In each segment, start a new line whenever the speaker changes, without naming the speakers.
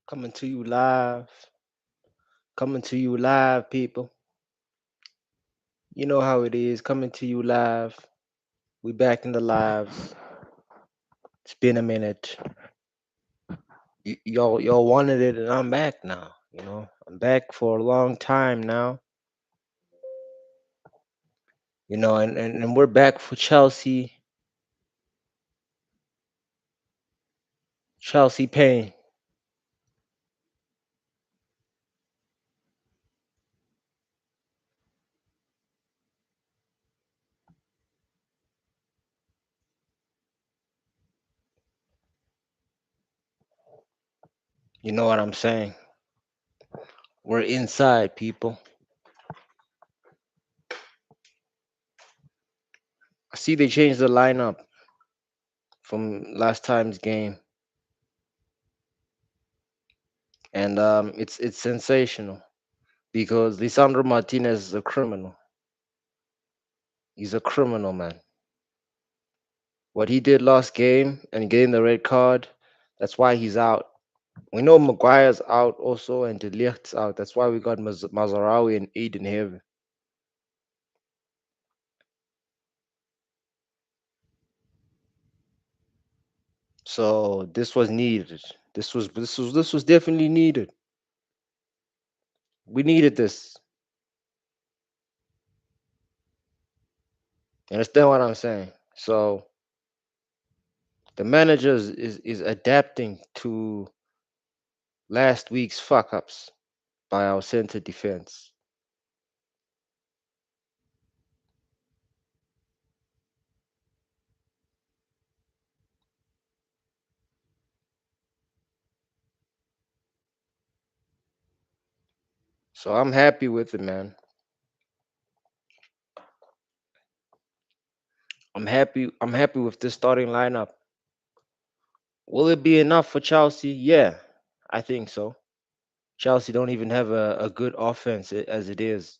Coming to you live. Coming to you live, people. You know how it is. Coming to you live. We back in the lives. It's been a minute. Y'all wanted it, and I'm back now. I'm back for a long time now. And we're back for Chelsea. Chelsea Payne. You know what I'm saying? We're inside, people. I see they changed the lineup from last time's game, and it's sensational because Lisandro Martinez is a criminal. He's a criminal, man. What he did last game and getting the red card, that's why he's out. We know Maguire's out also and De Ligt's out. That's why we got Mazarawi and Eden here. So this was needed. This was definitely needed. We needed this. You understand what I'm saying? So the manager is adapting to last week's fuck ups by our center defense. So I'm happy with it, man. I'm happy with this starting lineup. Will it be enough for Chelsea? Yeah, I think so. Chelsea don't even have a good offense as it is.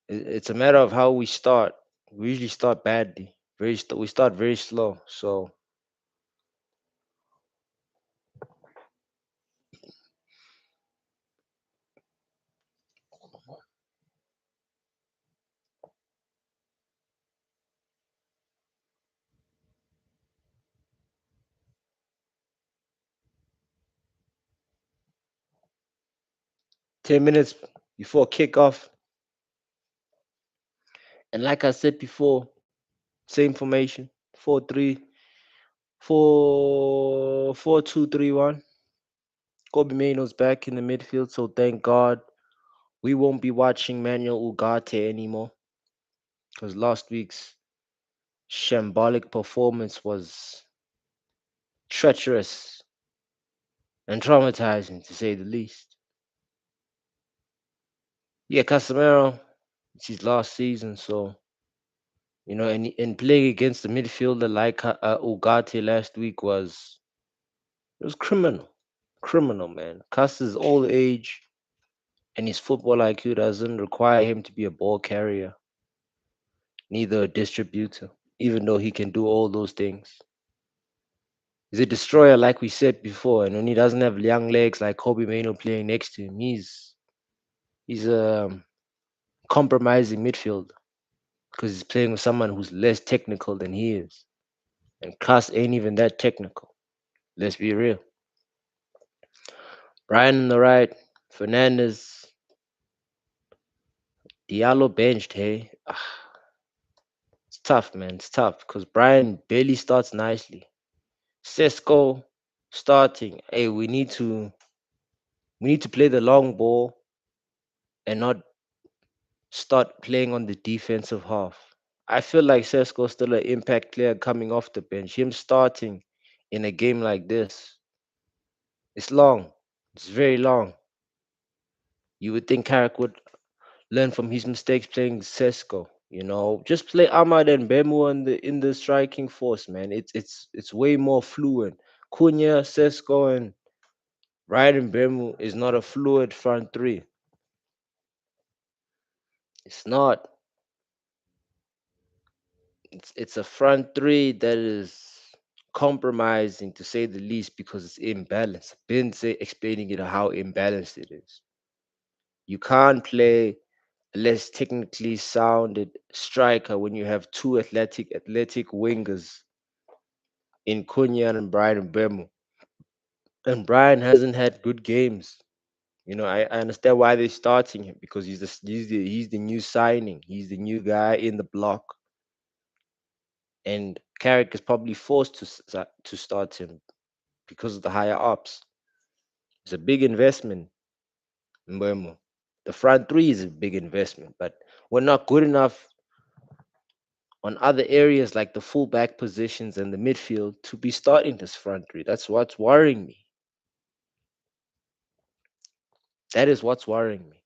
It's a matter of how we start. We usually start badly. We start very slow. So 10 minutes before kickoff, and like I said before, same formation: 4-3, 4-2-3-1. Kobe Maino's back in the midfield, so thank God we won't be watching Manuel Ugarte anymore because last week's shambolic performance was treacherous and traumatizing to say the least. Yeah, Casemiro, it's his last season, so and playing against a midfielder like Ugarte last week was criminal, criminal, man. Casa's old age and his football IQ doesn't require him to be a ball carrier, neither a distributor, even though he can do all those things. He's a destroyer, like we said before, and when he doesn't have young legs like Kobe Maino playing next to him, he's a compromising midfielder because he's playing with someone who's less technical than he is. And Cass ain't even that technical. Let's be real. Brian on the right, Fernandez, Diallo benched, hey. It's tough, man. It's tough because Brian barely starts nicely. Sesko starting. Hey, we need to play the long ball and not start playing on the defensive half. I feel like Sesko's still an impact player coming off the bench. Him starting in a game like this, it's long. It's very long. You would think Carrick would learn from his mistakes playing Sesko. Just play Ahmad and Bemu in the striking force, man. It's way more fluid. Cunha, Sesko, and Ryan Bemu is not a fluid front three. It's not. It's a front three that is. compromising to say the least because it's imbalanced. Been say explaining how imbalanced it is. You can't play a less technically sounded striker when you have two athletic wingers in Cunha and Brian Mbemo. And Brian hasn't had good games. I understand why they're starting him because he's the new signing. He's the new guy in the block, and Carrick is probably forced to start him because of the higher ups. It's a big investment, Mbemo. The front three is a big investment, but we're not good enough on other areas like the fullback positions and the midfield to be starting this front three. That's what's worrying me. That is what's worrying me.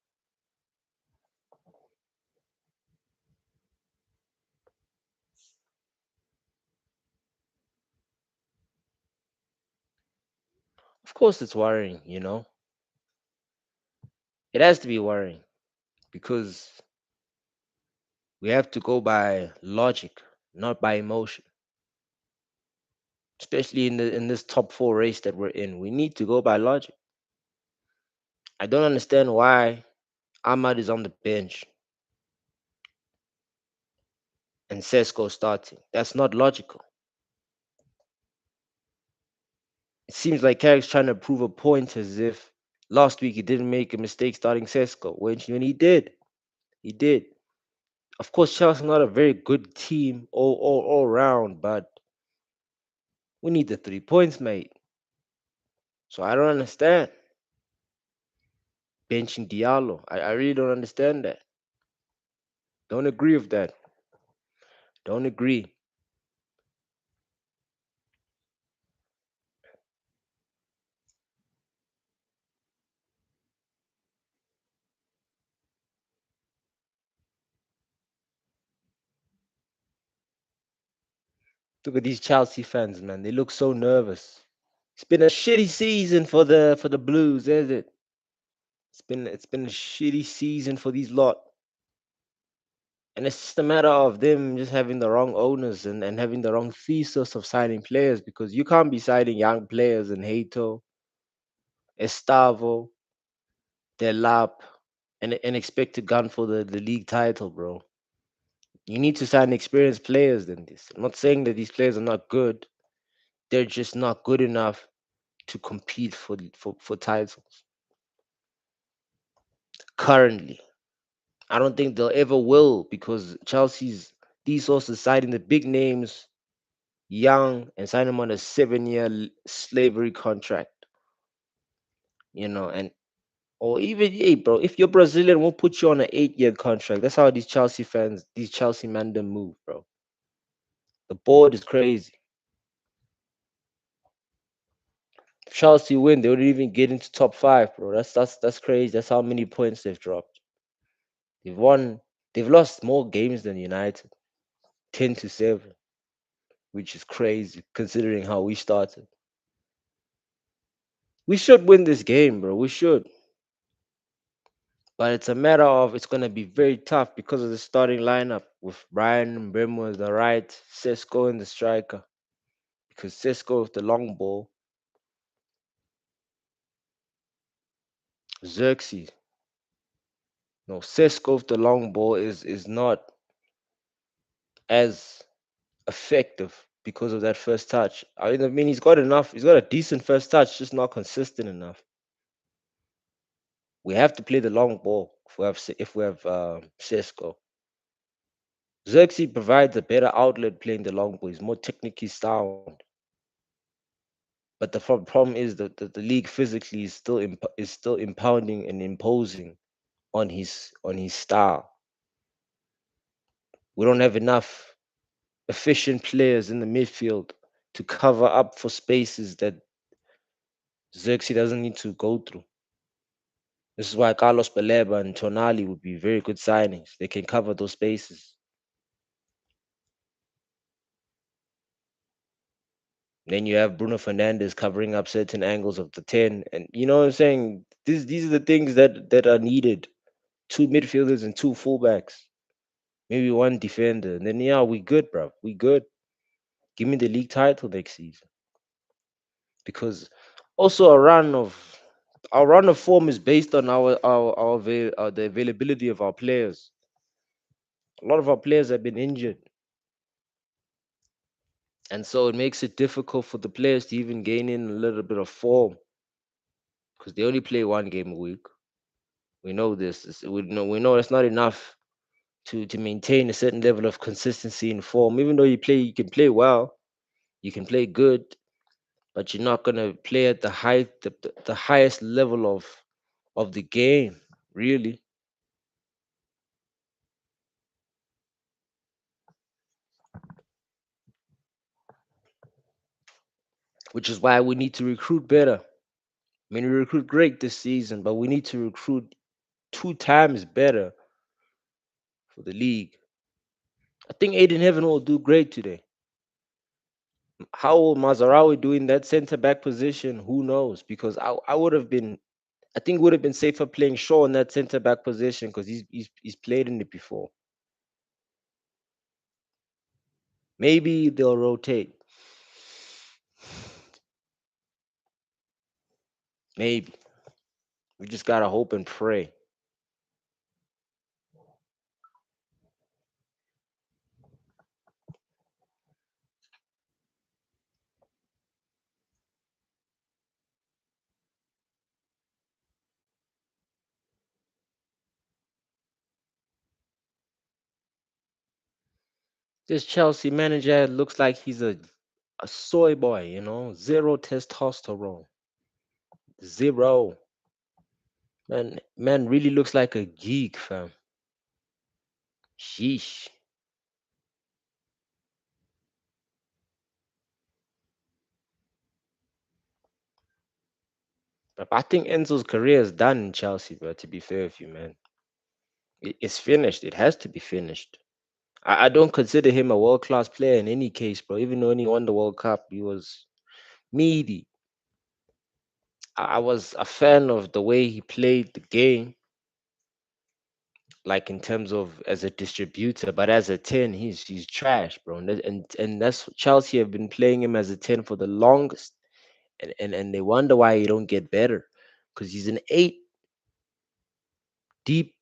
Of course, it's worrying. It has to be worrying because we have to go by logic, not by emotion. Especially in this top four race that we're in, we need to go by logic. I don't understand why Ahmad is on the bench and Sesko starting. That's not logical. It seems like Carrick's trying to prove a point as if last week he didn't make a mistake starting Sesko, when he did. He did. Of course, Chelsea's not a very good team all round, but we need the 3 points, mate. So I don't understand benching Diallo. I really don't understand that. Don't agree with that. Don't agree. Look at these Chelsea fans, man. They look so nervous. It's been a shitty season for the Blues, is it? It's been a shitty season for these lot. And it's just a matter of them just having the wrong owners and having the wrong thesis of signing players because you can't be signing young players in Hato, Estavo, Delap, and expect to gun for the league title, bro. You need to sign experienced players than this. I'm not saying that these players are not good. They're just not good enough to compete for titles currently. I don't think they'll ever will because Chelsea's these sources citing the big names young and sign them on a 7 year slavery contract, and or even hey bro, if you're Brazilian, we'll put you on an 8 year contract. That's how these Chelsea men them move, bro. The board is crazy. If Chelsea win, they wouldn't even get into top five, bro. That's crazy. That's how many points they've dropped. They've won they've lost more games than United. 10-7, which is crazy considering how we started. We should win this game, bro. We should. But it's a matter of it's gonna be very tough because of the starting lineup with Brian Mbemo as the right, Sesko in the striker. Because Sesko with the long ball, Xerxes. No, Sesko with the long ball is not as effective because of that first touch. I mean he's got enough, he's got a decent first touch, just not consistent enough. We have to play the long ball if we have Sesko. Xerxes provides a better outlet playing the long ball. He's more technically sound. But the problem is that the league physically is still impounding and imposing on his style. We don't have enough efficient players in the midfield to cover up for spaces that Xerxes doesn't need to go through. This is why Carlos Baleba and Tonali would be very good signings. They can cover those spaces. Then you have Bruno Fernandez covering up certain angles of the 10. And you know what I'm saying? These are the things that are needed. Two midfielders and two fullbacks. Maybe one defender. And then yeah, we good, bro. We good. Give me the league title next season. Because also our run of form is based on the availability of our players. A lot of our players have been injured, and so it makes it difficult for the players to even gain in a little bit of form because they only play one game a week. We know this. We know it's not enough to maintain a certain level of consistency in form. Even though you can play well, you can play good, but you're not gonna play at the highest level of the game, really. Which is why we need to recruit better. I mean, we recruit great this season, but we need to recruit two times better for the league. I think Aiden Heaven will do great today. How will Mazarawi do in that center back position? Who knows? Because I think would have been safer playing Shaw in that center back position because he's played in it before. Maybe they'll rotate. Maybe we just gotta hope and pray. This Chelsea manager looks like he's a soy boy, zero testosterone, zero. Man really looks like a geek, fam. Sheesh. But I think Enzo's career is done in Chelsea, bro. To be fair with you, man, it's finished. It has to be finished. I don't consider him a world class player in any case, bro. Even though he won the World Cup, he was meaty. I was a fan of the way he played the game, like in terms of as a distributor, but as a 10, he's trash, bro. And that's Chelsea have been playing him as a 10 for the longest. And they wonder why he don't get better. Because he's an eight, deep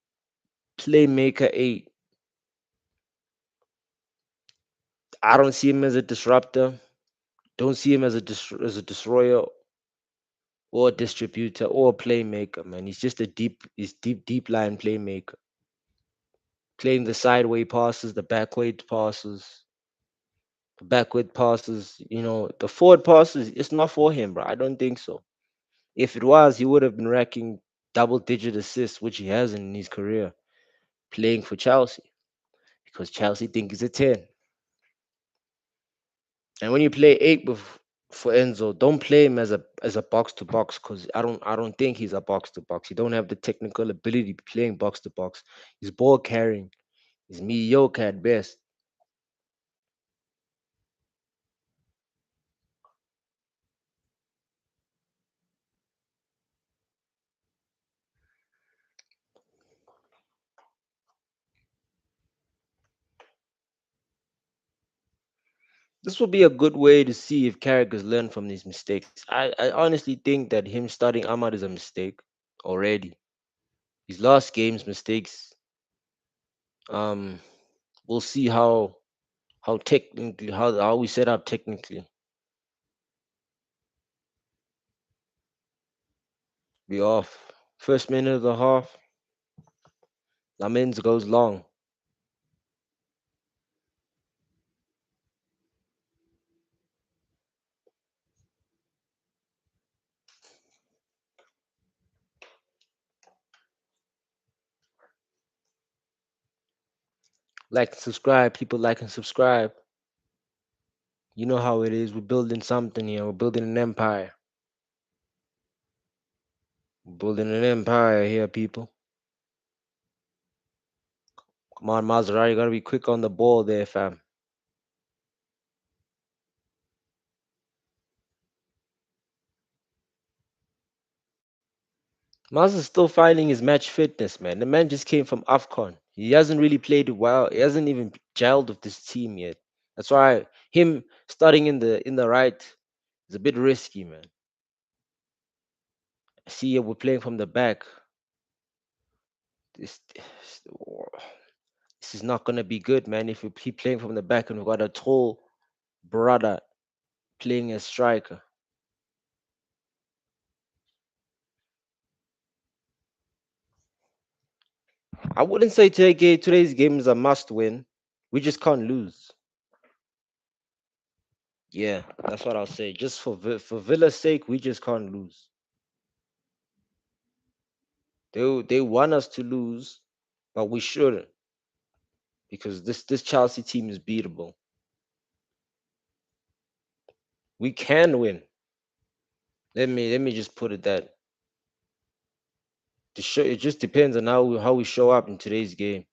playmaker eight. I don't see him as a disruptor. Don't see him as as a destroyer or a distributor or a playmaker, man. He's deep line playmaker. Playing the sideway passes, the backward passes, the forward passes, it's not for him, bro. I don't think so. If it was, he would have been racking double digit assists, which he hasn't in his career, playing for Chelsea. Because Chelsea think he's a 10. And when you play eight for Enzo, don't play him as a box to box because I don't think he's a box to box. He don't have the technical ability playing box to box. His ball carrying is mediocre at best. This will be a good way to see if Carragher's learned from these mistakes. I honestly think that him starting Ahmad is a mistake already. His last game's mistakes. Um, we'll see how technically how we set up technically. Be off. First minute of the half, Lamens goes long. Like and subscribe, people like and subscribe. You know how it is. We're building something here. We're building an empire. We're building an empire here, people. Come on, Maserati, you gotta be quick on the ball there, fam. Maz is still finding his match fitness, man. The man just came from AFCON. He hasn't really played well. He hasn't even gelled with this team yet. That's why Him starting in the right is a bit risky, man. See, we're playing from the back. This is not gonna be good, man. If we keep playing from the back and we've got a tall brother playing as striker. I wouldn't say today's game is a must win. We just can't lose. Yeah, that's what I'll say. Just for Villa's sake, we just can't lose. They want us to lose, but we shouldn't because this Chelsea team is beatable. We can win. Let me just put it that the show it just depends on how we show up in today's game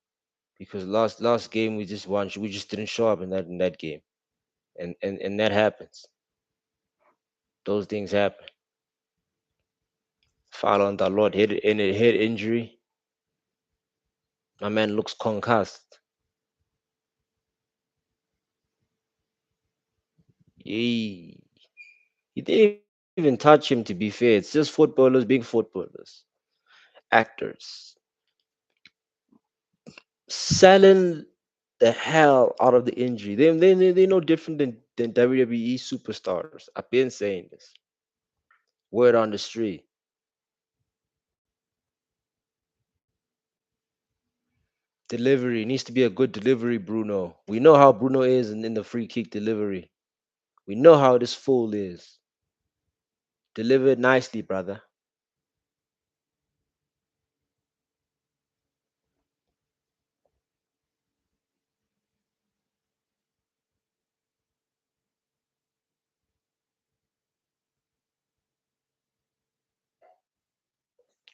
because last game we just won we just didn't show up in that game and that happens. Those things happen. Foul on the Lord head injury. My man looks concussed. He he didn't even touch him, to be fair. It's just footballers being footballers, actors, selling the hell out of the injury. They're no different than WWE superstars. I've been saying this. Word on the street. Delivery needs to be a good delivery, Bruno. We know how Bruno is in the free kick delivery. We know how this fool is. Deliver it nicely, brother.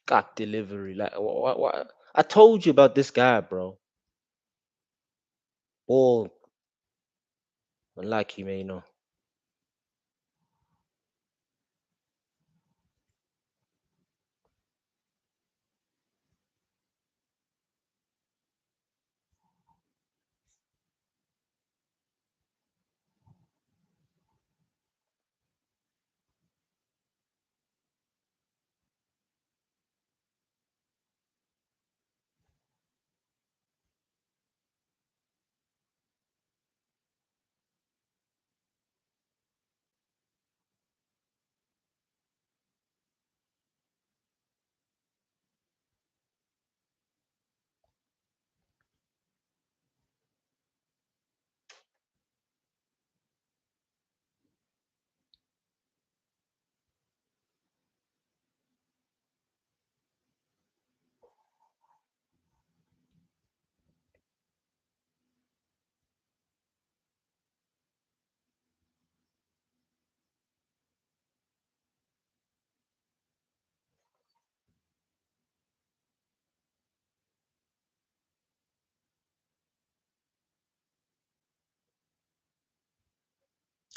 Got delivery. Like what? I told you about this guy, bro. Ball. Unlucky, man.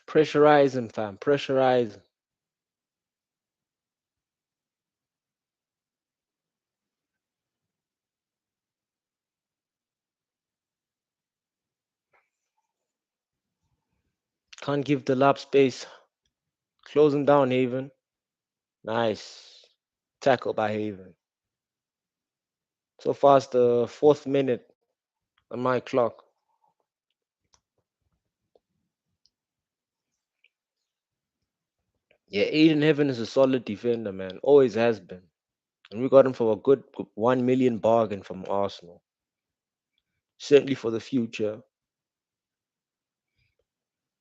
Pressurize him, fam. Pressurize him. Can't give the lap space. Close him down, Haven. Nice. Tackle by Haven. So far, it's the fourth minute on my clock. Yeah, Aiden Heaven is a solid defender, man. Always has been. And we got him for a good 1 million bargain from Arsenal. Certainly for the future.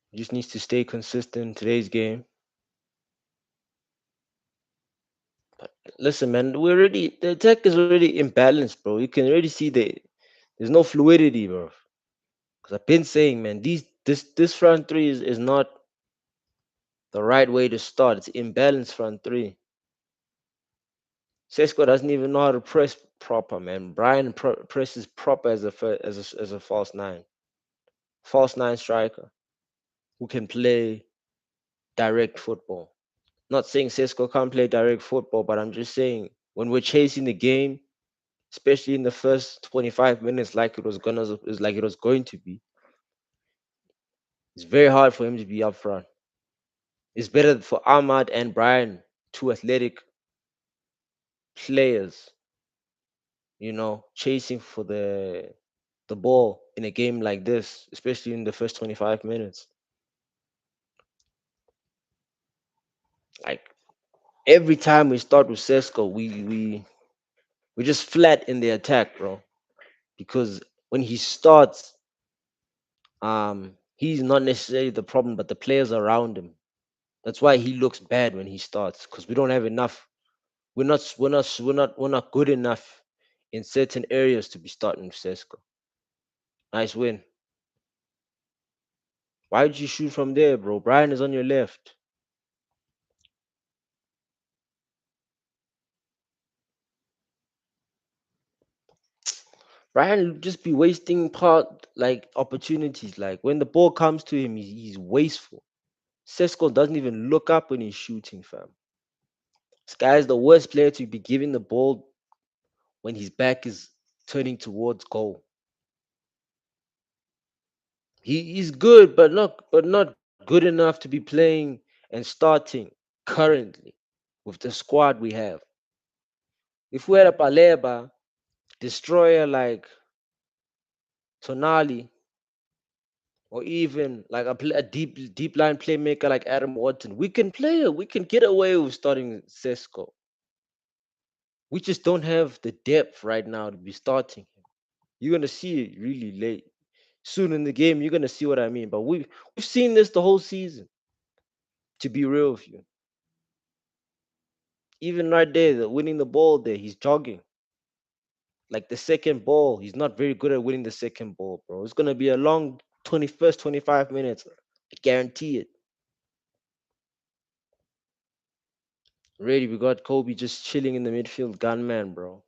He just needs to stay consistent in today's game. Listen, man, the attack is already imbalanced, bro. You can already see there's no fluidity, bro. Because I've been saying, man, this front three is not the right way to start. It's imbalanced front three. Sesko doesn't even know how to press proper, man. Brian presses proper as as a false nine striker who can play direct football. Not saying Sesko can't play direct football, but I'm just saying when we're chasing the game, especially in the first 25 minutes, like it was going to be, It's very hard for him to be up front. It's better for Ahmad and Brian, two athletic players, chasing for the ball in a game like this, especially in the first 25 minutes. Like every time we start with Sesko, we just flat in the attack, bro. Because when he starts, he's not necessarily the problem, but the players around him. That's why he looks bad when he starts, because we don't have enough. We're not good enough in certain areas to be starting with Sesko. Nice win. Why did you shoot from there, bro? Brian is on your left. Brian will just be wasting part like opportunities. Like when the ball comes to him, he's wasteful. Sesko doesn't even look up when he's shooting, fam. This guy is the worst player to be giving the ball when his back is turning towards goal. He's good, but not good enough to be playing and starting currently with the squad we have. If we had a Baleba, destroyer like Tonali, or even like a deep line playmaker like Adam Watson, we can play it. We can get away with starting Sesko. We just don't have the depth right now to be starting him. You're gonna see it really late, soon in the game. You're gonna see what I mean. But we've seen this the whole season. To be real with you, even right there, winning the ball there, he's jogging. Like the second ball, he's not very good at winning the second ball, bro. It's gonna be a long 21st 25 minutes. I guarantee it. Ready, we got Kobe just chilling in the midfield, gunman, bro.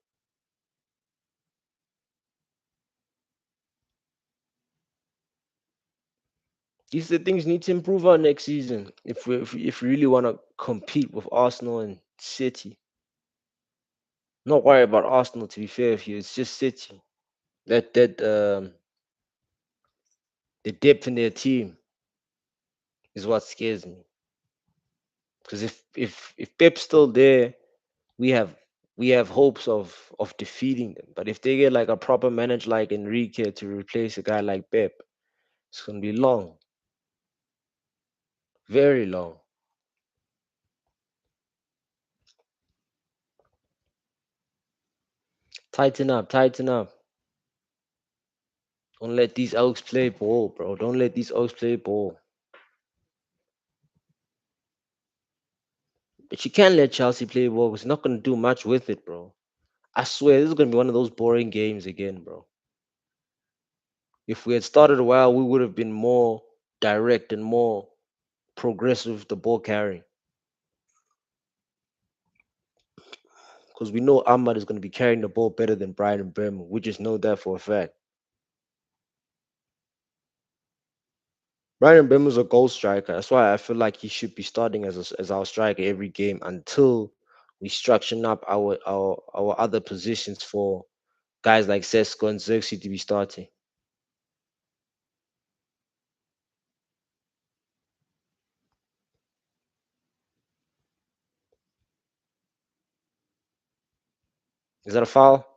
These are the things we need to improve on next season if we really want to compete with Arsenal and City. Not worry about Arsenal, to be fair with you. It's just City. That the depth in their team is what scares me. Because if Pep's still there, we have we have hopes of defeating them. But if they get like a proper manager like Enrique to replace a guy like Pep, it's gonna be long, very long. Tighten up, tighten up. Don't let these Oaks play ball, bro. Don't let these Oaks play ball. But you can't let Chelsea play ball because they're not gonna do much with it, bro. I swear this is gonna be one of those boring games again, bro. If we had started a while, we would have been more direct and more progressive with the ball carrying. Because we know Ahmad is gonna be carrying the ball better than Brian and Bremer. We just know that for a fact. Brian Mbeumo's a goal striker. That's why I feel like he should be starting as our striker every game until we structure up our other positions for guys like Sesko and Xerxes to be starting. Is that a foul?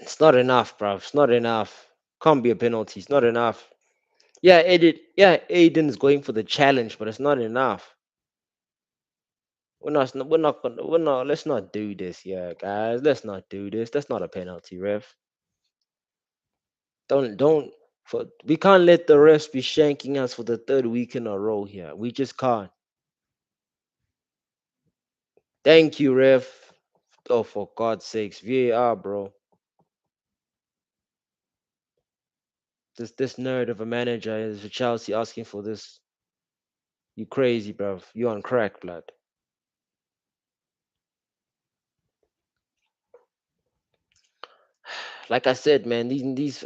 It's not enough, bro. It's not enough. Can't be a penalty. It's not enough. Yeah, Aiden's going for the challenge, but it's not enough. We're not, let's not do this, yeah, guys. Let's not do this. That's not a penalty, ref. Don't we can't let the refs be shanking us for the third week in a row here. We just can't. Thank you, ref. Oh, for God's sakes, VAR, bro. This nerd of a manager is for Chelsea asking for this. You crazy, bro. You on crack, blood. Like I said, man, these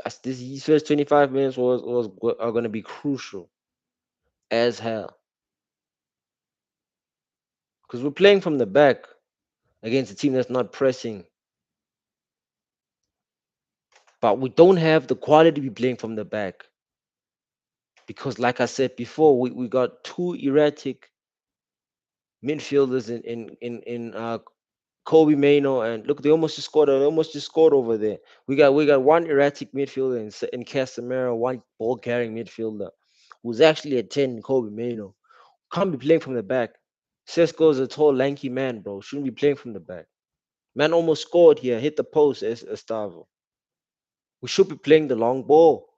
first 25 minutes are gonna be crucial as hell. Because we're playing from the back. against a team that's not pressing. But we don't have the quality to be playing from the back because, like I said before, we got two erratic midfielders in Kobe Mano, and look, they almost just scored. They almost just scored over there. We got one erratic midfielder in Casemiro, one ball carrying midfielder who's actually a 10, Kobe Mano. Can't be playing from the back. Sesko is a tall, lanky man, bro. Shouldn't be playing from the back. Man almost scored here, hit the post as Estavo. We should be playing the long ball.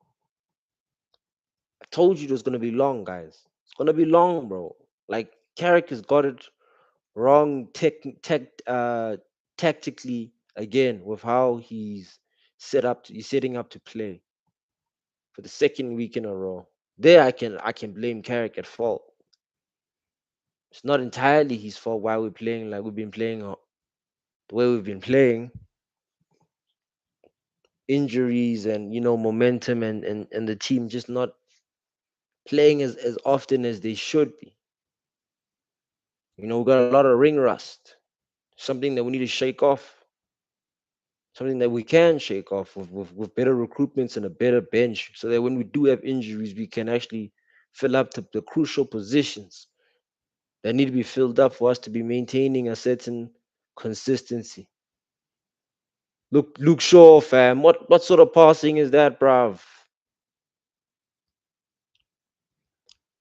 I told you it was gonna be long, guys. It's gonna be long, bro. Like Carrick has got it wrong tactically again with how he's setting up to play for the second week in a row. There I can blame Carrick at fault. It's not entirely his fault why we're playing like we've been playing the way we've been playing. Injuries and momentum and the team just not playing as often as they should be. We got a lot of ring rust, something that we need to shake off, something that we can shake off with better recruitments and a better bench, so that when we do have injuries, we can actually fill up the crucial positions that need to be filled up for us to be maintaining a certain consistency. Look, Luke Shaw, fam, what sort of passing is that, bruv?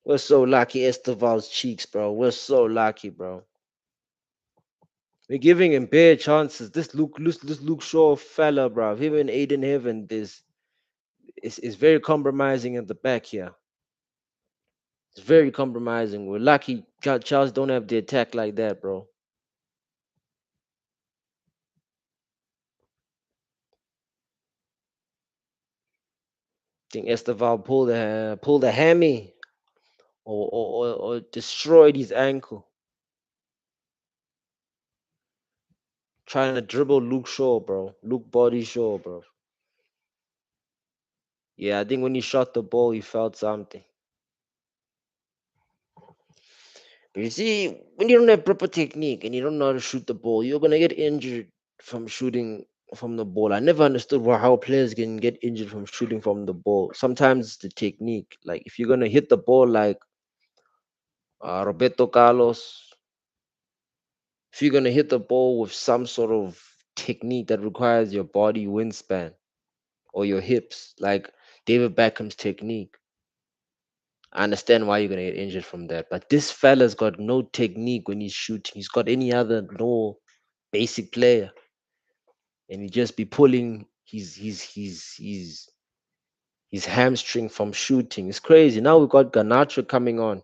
We're so lucky, Esteval's cheeks, bro. We're so lucky, bro. We're giving him bare chances. This Luke Shaw fella, bro. Him and Aiden Heaven, this is very compromising at the back here. It's very compromising. We're lucky Charles don't have the attack like that, bro. Think Esteval pulled a hammy or destroyed his ankle trying to dribble Luke Shaw, bro. Luke Body Shaw, bro. Yeah, I think when he shot the ball, he felt something. But you see, when you don't have proper technique and you don't know how to shoot the ball, you're gonna get injured from shooting from the ball. I never understood how players can get injured from shooting from the ball. Sometimes it's the technique. Like if you're gonna hit the ball like Roberto Carlos, if you're gonna hit the ball with some sort of technique that requires your body wingspan or your hips, like David Beckham's technique, I understand why you're gonna get injured from that. But this fella's got no technique when he's shooting. He's got any other no basic player, and he just be pulling his hamstring from shooting. It's crazy. Now we've got Ganacho coming on,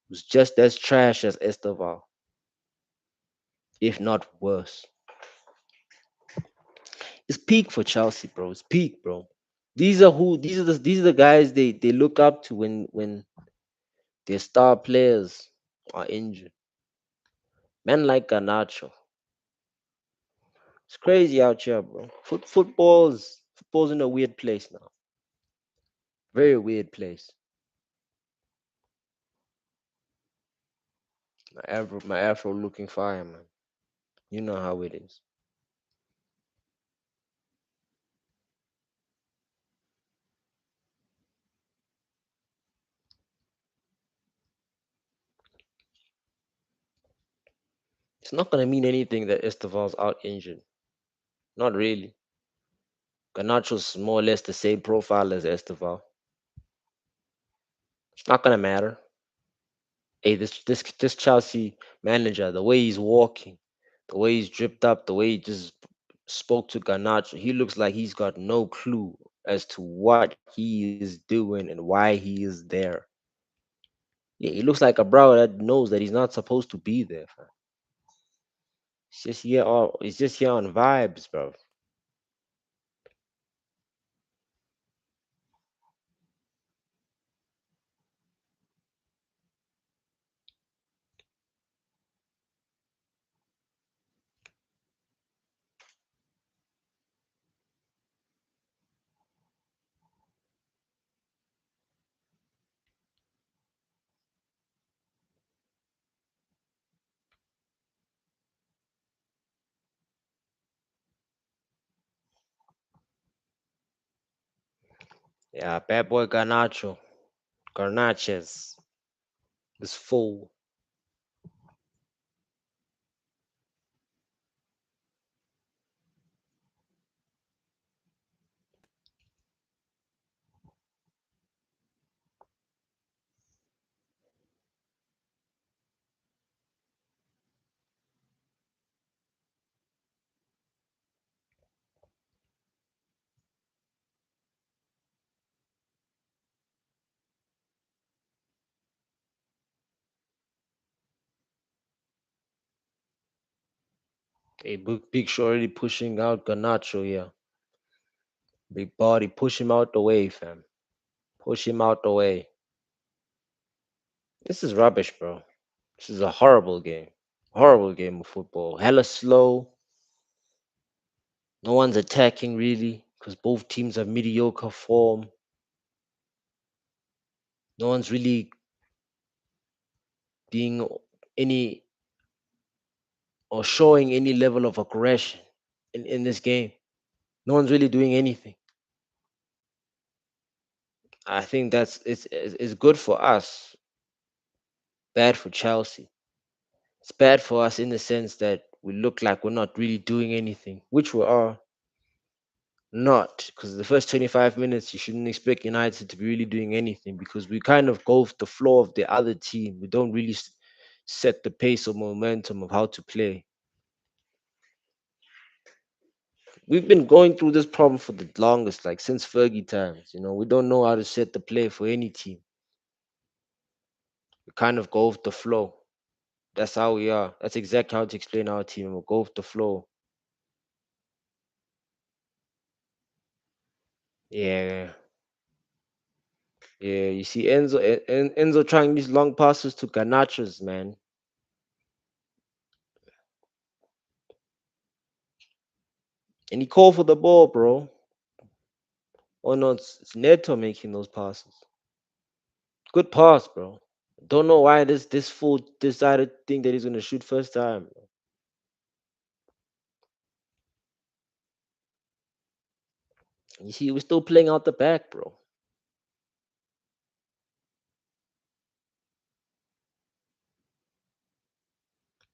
who's just as trash as Esteval, if not worse. It's peak for Chelsea, bro. It's peak, bro. These are the guys they look up to when their star players are injured. Men like Ganacho. It's crazy out here, bro. Football's in a weird place now. Very weird place. My afro looking fire, man. You know how it is. It's not gonna mean anything that Esteval's out injured. Not really. Ganacho's more or less the same profile as Esteval. It's not gonna matter. Hey, this Chelsea manager, the way he's walking, the way he's dripped up, the way he just spoke to Garnacho, he looks like he's got no clue as to what he is doing and why he is there. Yeah, he looks like a bro that knows that he's not supposed to be there, fam. It's just here on vibes, bro. Yeah, bad boy Garnacho. Garnaches. This fool. A big Show already pushing out Garnacho here. Big body, push him out the way, fam. Push him out the way. This is rubbish, bro. This is a horrible game. Horrible game of football. Hella slow. No one's attacking really because both teams have mediocre form. No one's really being any or showing any level of aggression in this game. No one's really doing anything. I think it's good for us, bad for Chelsea. It's bad for us in the sense that we look like we're not really doing anything, which we are not. Because the first 25 minutes, you shouldn't expect United to be really doing anything because we kind of go with the flow of the other team. We don't really set the pace or momentum of how to play. We've been going through this problem for the longest, like since Fergie times. We don't know how to set the play for any team. We kind of go with the flow. That's how we are. That's exactly how to explain our team. We'll go with the flow. Yeah, yeah. You see Enzo trying these long passes to Garnachos, man. And he called for the ball, bro. Oh no, it's Neto making those passes. Good pass, bro. Don't know why this fool decided to think that he's gonna shoot first time. You see, we're still playing out the back, bro.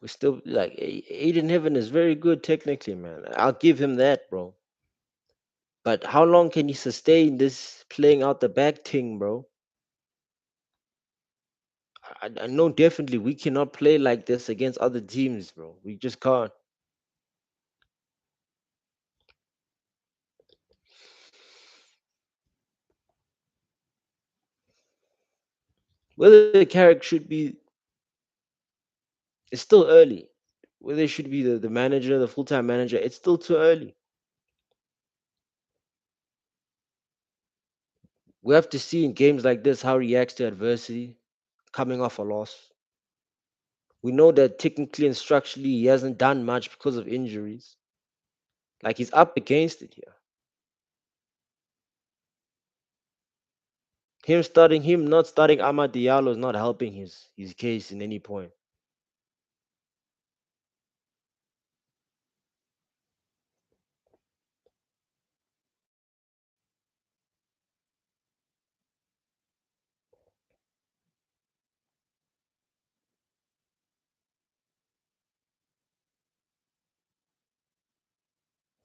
We're still like Aiden Heaven is very good technically, man. I'll give him that, bro. But how long can you sustain this playing out the back thing, bro? I know definitely we cannot play like this against other teams, bro. We just can't. Whether the Carrick should be, it's still early. Whether it should be the manager, the full time manager, it's still too early. We have to see in games like this how he reacts to adversity, coming off a loss. We know that technically and structurally he hasn't done much because of injuries. Like he's up against it here. Him not starting Ahmad Diallo is not helping his case in any point.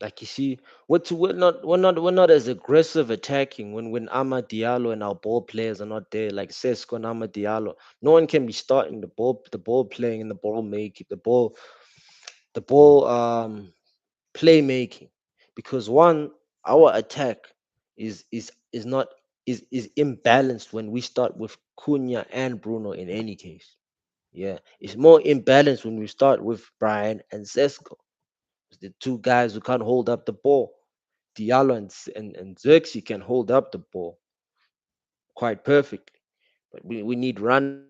Like you see, we're not as aggressive attacking when Ahmad Diallo and our ball players are not there, like Sesko and Ahmad Diallo. No one can be starting the ball playing and the ball making, the ball playmaking. Because one, our attack is not is imbalanced when we start with Cunha and Bruno in any case. Yeah. It's more imbalanced when we start with Brian and Sesko. The two guys who can't hold up the ball. Diallo and Xerxes can hold up the ball quite perfectly. But we need runners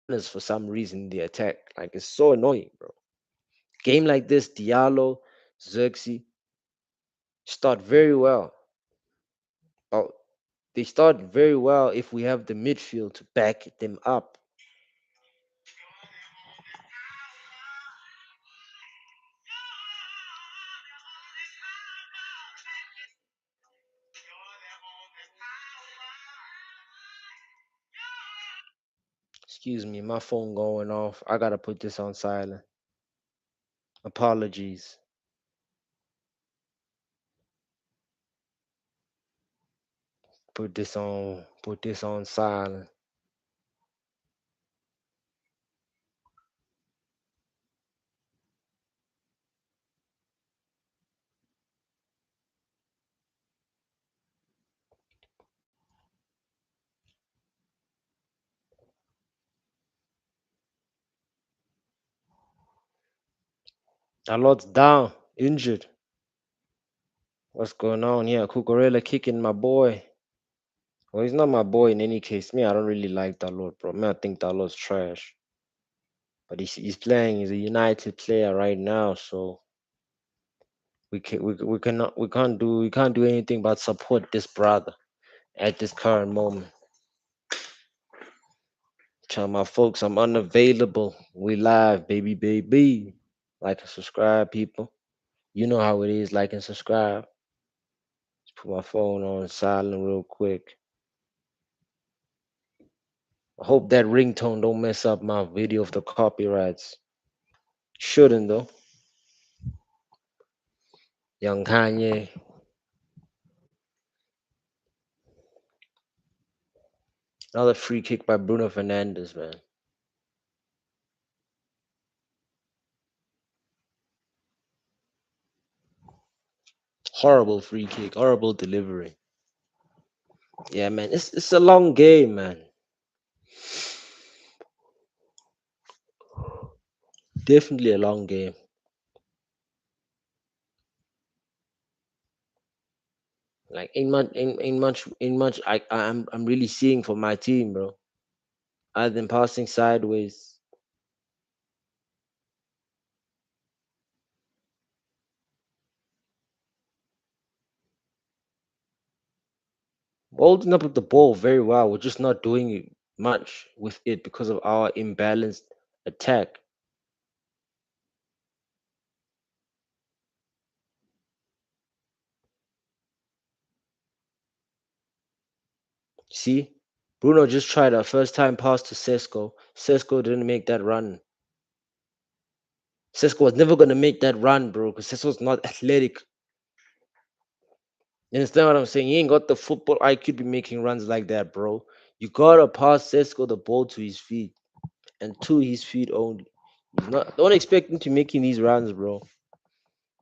for some reason in the attack. Like it's so annoying, bro. Game like this, Diallo, Xerxes start very well. Oh, they start very well if we have the midfield to back them up. Excuse me, my phone going off. I gotta put this on silent. Apologies. Put this on silent. Dalot's down, injured. What's going on here? Cucurella kicking my boy. Well, he's not my boy in any case. Me, I don't really like Dalot, bro. Me, I think Dalot's trash. But he's playing. He's a United player right now, so we can't do anything but support this brother at this current moment. Tell my folks I'm unavailable. We live, baby, baby. Like and subscribe, people. You know how it is. Like and subscribe. Just put my phone on silent real quick. I hope that ringtone don't mess up my video of the copyrights. Shouldn't though. Young Kanye. Another free kick by Bruno Fernandez, man. Horrible free kick. Horrible delivery. Yeah, man. It's a long game, man. Definitely a long game. Like ain't much I'm really seeing for my team, bro. Other than passing sideways. Holding up with the ball very well. We're just not doing much with it because of our imbalanced attack. See? Bruno just tried a first time pass to Sesko. Sesko didn't make that run. Sesko was never gonna make that run, bro, because Sesko's not athletic. You understand what I'm saying? He ain't got the football IQ to be making runs like that, bro. You gotta pass Sesko the ball to his feet and to his feet only. He's not. Don't expect him to making these runs, bro.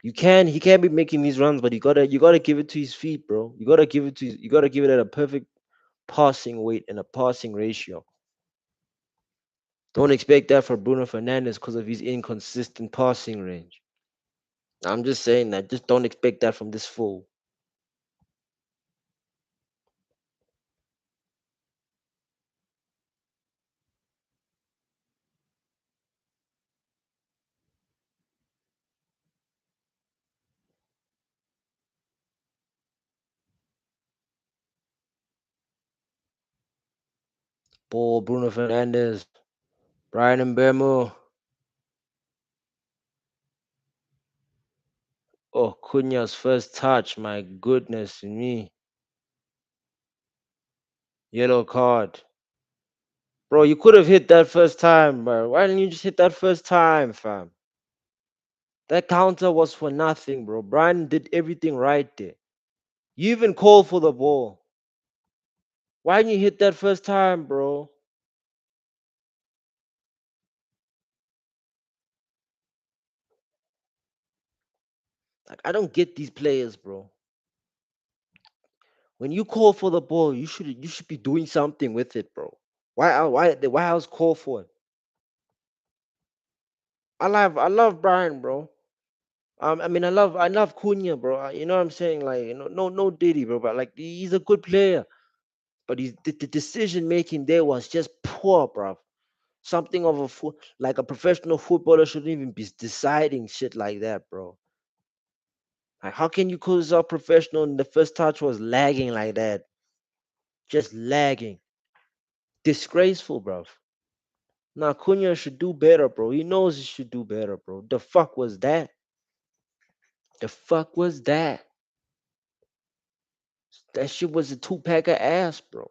He can't be making these runs, but you gotta give it to his feet, bro. You gotta give it at a perfect passing weight and a passing ratio. Don't expect that for Bruno Fernandez because of his inconsistent passing range. I'm just saying that. Just don't expect that from this fool. Ball, Bruno Fernandez, Brian Mbemo. Oh, Cunha's first touch. My goodness me. Yellow card. Bro, you could have hit that first time, bro. Why didn't you just hit that first time, fam? That counter was for nothing, bro. Brian did everything right there. You even called for the ball. Why didn't you hit that first time, bro? Like, I don't get these players, bro. When you call for the ball, you should be doing something with it, bro. Why else call for it? I love Brian, bro. I love Cunha, bro. You know what I'm saying? Like, no Diddy, bro. But like, he's a good player. But the decision making there was just poor, bro. Something of like a professional footballer shouldn't even be deciding shit like that, bro. Like, how can you call yourself professional and the first touch was lagging like that? Just lagging. Disgraceful, bro. Now Cunha should do better, bro. He knows he should do better, bro. The fuck was that? The fuck was that? That shit was a two-pack of ass, bro.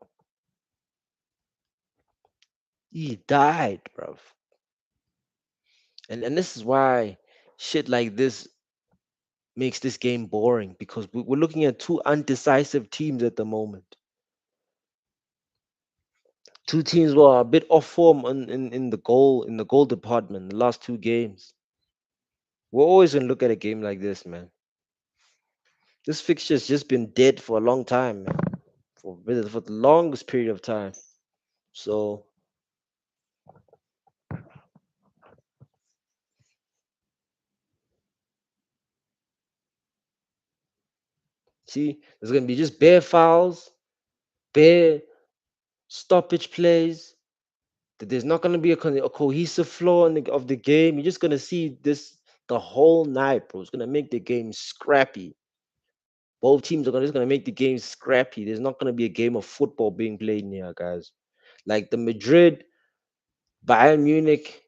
He died, bro. And this is why shit like this makes this game boring because we're looking at two undecisive teams at the moment. Two teams were a bit off form in the goal department the last two games. We're always gonna look at a game like this, man. This fixture's just been dead for a long time, man. For the longest period of time. So see, there's gonna be just bare fouls, bare stoppage plays. That there's not gonna be a cohesive flow of the game. You're just gonna see this the whole night, bro. It's gonna make the game scrappy. Both teams are just gonna make the game scrappy. There's not gonna be a game of football being played in here, guys. Like the Madrid Bayern Munich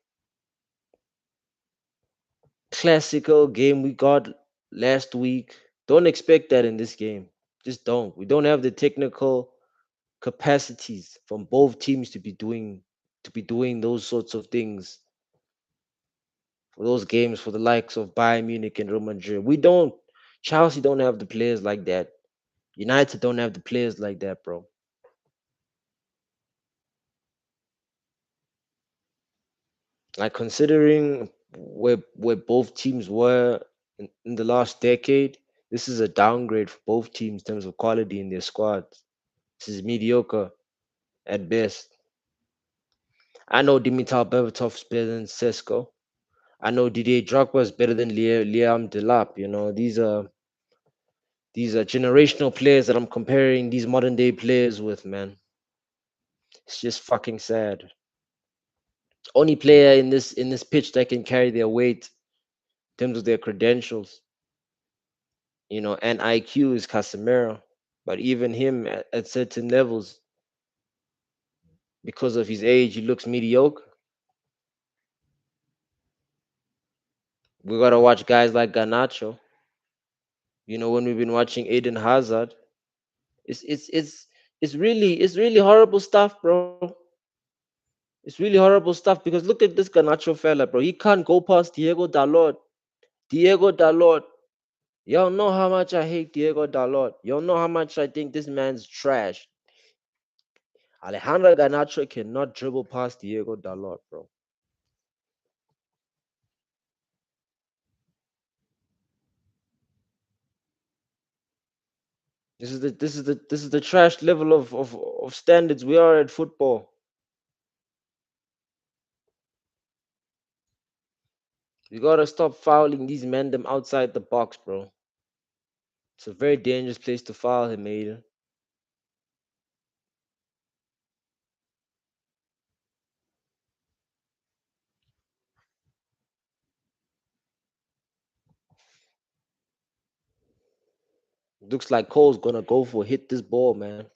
classical game we got last week. Don't expect that in this game. Just don't. We don't have the technical capacities from both teams to be doing those sorts of things for those games for the likes of Bayern Munich and Real Madrid. We don't. Chelsea don't have the players like that. United don't have the players like that, bro. Like considering where both teams were in the last decade, this is a downgrade for both teams in terms of quality in their squads. This is mediocre at best. I know Dimitar Berbatov is better than Sesko. I know Didier Drogba is better than Liam Delap. You know, these are generational players that I'm comparing these modern day players with, man. It's just fucking sad. Only player in this pitch that can carry their weight in terms of their credentials, you know, and IQ is Casemiro. But even him at certain levels, because of his age, he looks mediocre. We gotta watch guys like Garnacho. You know, when we've been watching Aiden Hazard, it's it's it's it's really horrible stuff, bro. It's really horrible stuff because look at this Garnacho fella, bro. He can't go past Diego Dalot. Diego Dalot. Y'all know how much I hate Diego Dalot. Y'all know how much I think this man's trash. Alejandro Garnacho cannot dribble past Diego Dalot, bro. This is the trash level of standards we are at football. You gotta stop fouling these men them outside the box, bro. It's a very dangerous place to foul him, Aiden. Looks like Cole's gonna go for hit this ball, man.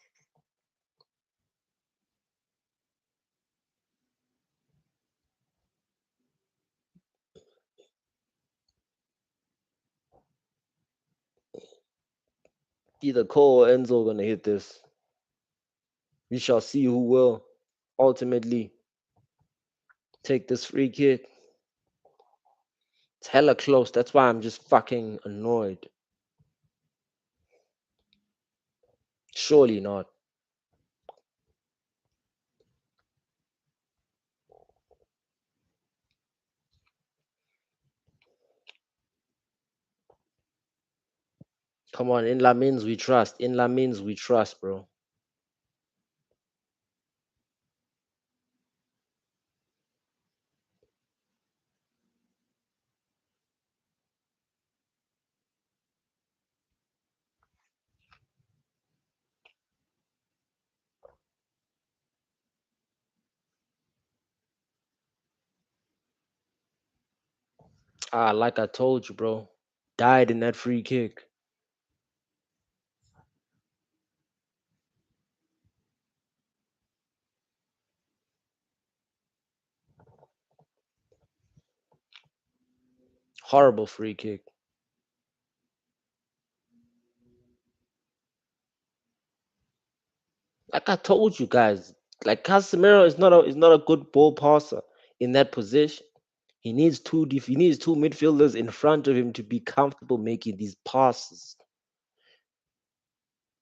Either Cole or Enzo gonna hit this. We shall see who will ultimately take this free kick. It's hella close. That's why I'm just fucking annoyed. Surely not. Come on, in Lamins we trust. In Lamins we trust, bro. Ah, like I told you, bro. Died in that free kick. Horrible free kick. Like I told you guys, Like Casemiro is not a good ball passer in that position. He needs two midfielders in front of him to be comfortable making these passes.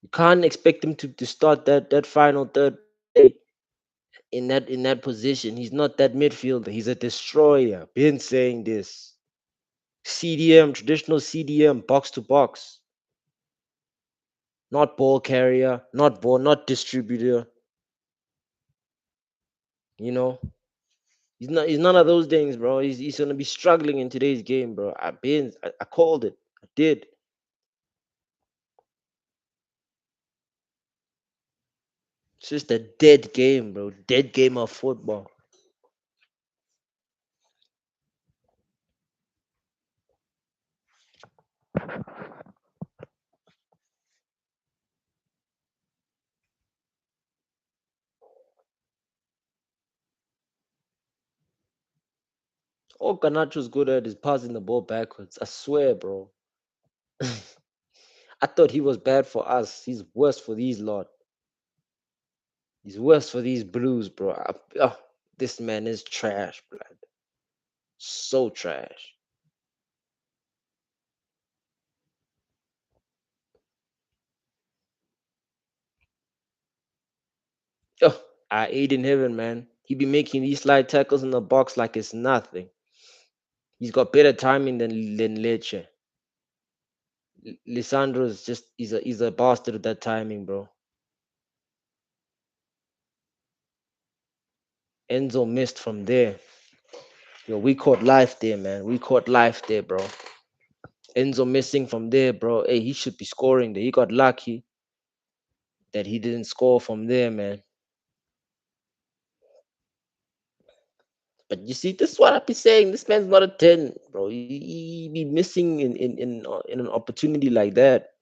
You can't expect him to start that final third play in that position. He's not that midfielder. He's a destroyer. Been saying this. CDM, traditional CDM, box to box, not ball carrier, not distributor. You know, he's none of those things, bro. He's gonna be struggling in today's game, bro. I called it. I did. It's just a dead game, bro. Dead game of football. All Ganacho's good at is passing the ball backwards. I swear, bro. I thought he was bad for us. He's worse for these lot. He's worse for these blues, bro. This man is trash, blood. So trash. Oh, I ate in heaven, man. He be making these slide tackles in the box like it's nothing. He's got better timing than Leche. Lisandro is just he's a bastard with that timing, bro. Enzo missed from there. Yo, we caught life there, man. We caught life there, bro. Enzo missing from there, bro. Hey, he should be scoring there. He got lucky that he didn't score from there, man. But you see, this is what I be saying. This man's not a 10, bro. He be missing in an opportunity like that.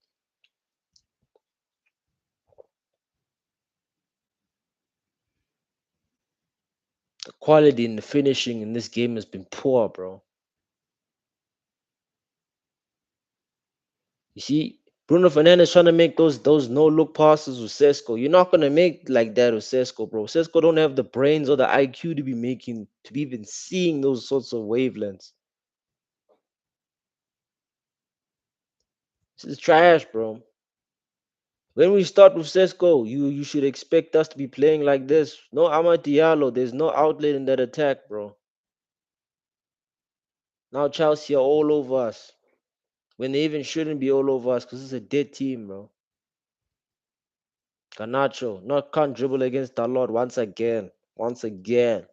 The quality in the finishing in this game has been poor, bro. You see, Bruno Fernandes trying to make those no look passes with Sesko. You're not gonna make like that with Sesko, bro. Sesko don't have the brains or the IQ to be even seeing those sorts of wavelengths. This is trash, bro. When we start with Sesko, you should expect us to be playing like this. No Amad Diallo, there's no outlet in that attack, bro. Now Chelsea are all over us when they even shouldn't be all over us because it's a dead team, bro. Garnacho, not can't dribble against the Lord once again. Once again.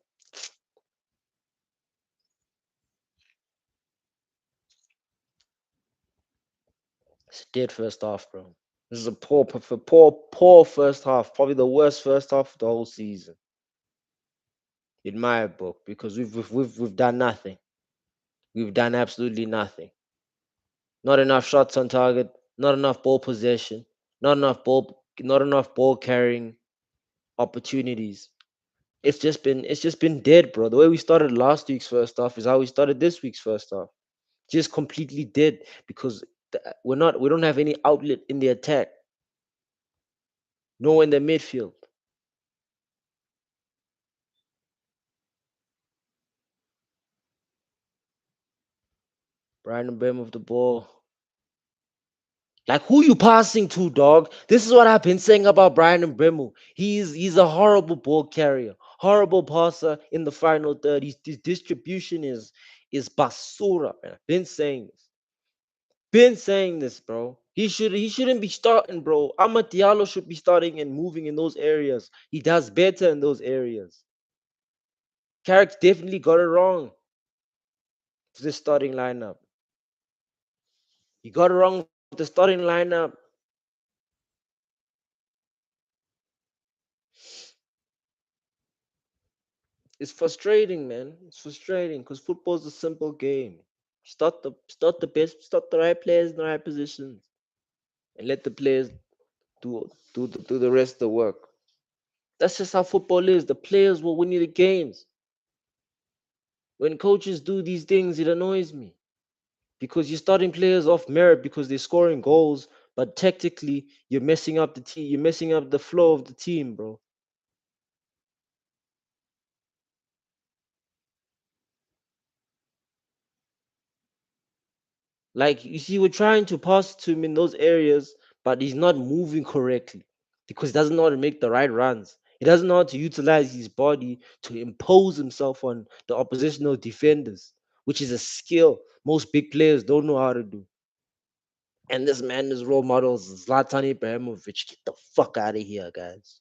It's a dead first half, bro. This is a poor first half. Probably the worst first half of the whole season, in my book, because we've done nothing. We've done absolutely nothing. Not enough shots on target. Not enough ball possession. Not enough ball carrying opportunities. It's just been dead, bro. The way we started last week's first half is how we started this week's first half. Just completely dead because we don't have any outlet in the attack. No in the midfield. Brian Mbeumo with the ball. Like who you passing to, dog? This is what I've been saying about Brian Mbeumo. He's a horrible ball carrier, horrible passer in the final third. His distribution is basura, man. Been saying this, bro. He shouldn't be starting, bro. Amad Diallo should be starting and moving in those areas. He does better in those areas. Carrick definitely got it wrong for this starting lineup. He got it wrong with the starting lineup. It's frustrating, man. It's frustrating because football's a simple game. Start the right players in the right positions, and let the players do the rest of the work. That's just how football is. The players will win you the games. When coaches do these things, it annoys me because you're starting players off merit because they're scoring goals, but technically you're messing up the team. You're messing up the flow of the team, bro. Like you see, we're trying to pass to him in those areas, but he's not moving correctly because he doesn't know how to make the right runs. He doesn't know how to utilize his body to impose himself on the oppositional defenders, which is a skill most big players don't know how to do. And this man, his role model is Zlatan Ibrahimovic. Get the fuck out of here, guys.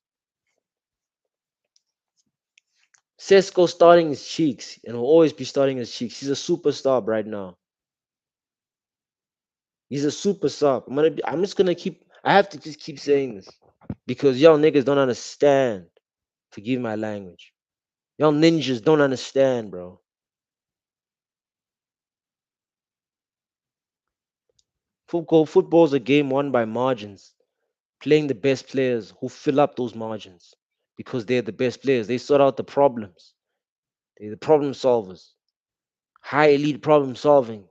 Sesko starting his cheeks and will always be starting his cheeks. He's a superstar right now. He's a superstar. I'm just gonna keep. I have to just keep saying this because y'all niggas don't understand. Forgive my language. Y'all ninjas don't understand, bro. Football's a game won by margins. Playing the best players who fill up those margins because they're the best players. They sort out the problems. They're the problem solvers. High elite problem solving.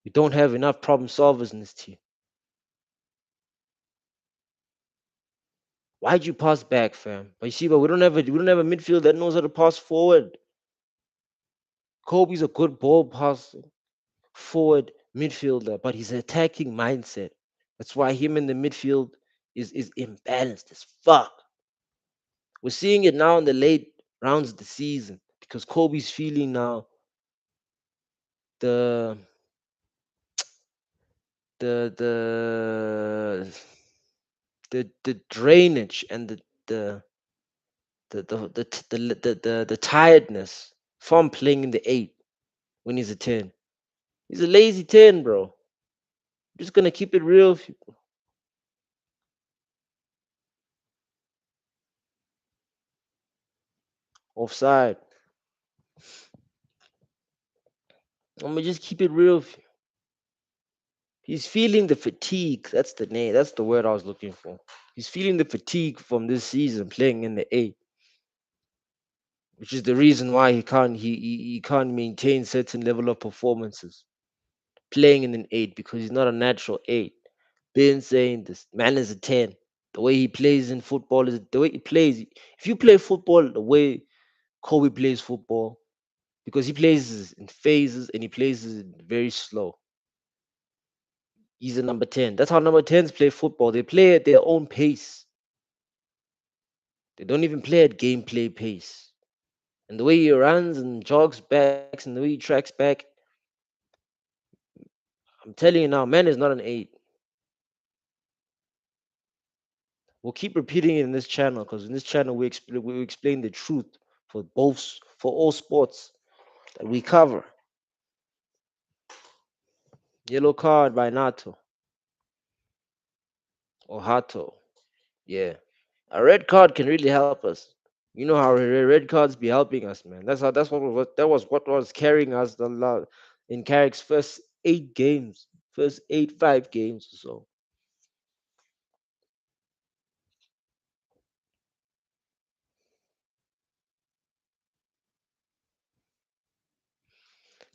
We don't have enough problem solvers in this team. Why'd you pass back, fam? But you see, but we don't have a midfield that knows how to pass forward. Kobe's a good ball pass forward midfielder, but his attacking mindset. That's why him in the midfield is imbalanced as fuck. We're seeing it now in the late rounds of the season because Kobe's feeling now the the the the drainage and the tiredness from playing in the eight when he's a 10. He's a lazy 10, bro. Just gonna keep it real. Offside. I'm gonna just keep it real. He's feeling the fatigue. That's the name. That's the word I was looking for. He's feeling the fatigue from this season playing in the eight, which is the reason why he can't maintain certain level of performances playing in an eight because he's not a natural eight. Been saying this man is a 10. The way he plays in football is the way he plays. If you play football the way Kobe plays football, because he plays in phases and he plays it very slow. He's a number 10. That's how number 10s play football. They play at their own pace. They don't even play at gameplay pace. And the way he runs and jogs backs and the way he tracks back, I'm telling you now, man is not an 8. We'll keep repeating it in this channel because in this channel we explain the truth for all sports that we cover. Yellow card by Nato or Hato. Yeah. A red card can really help us. You know how red cards be helping us, man. That was what was carrying us the lot in Carrick's first 8 games, first 5 games or so.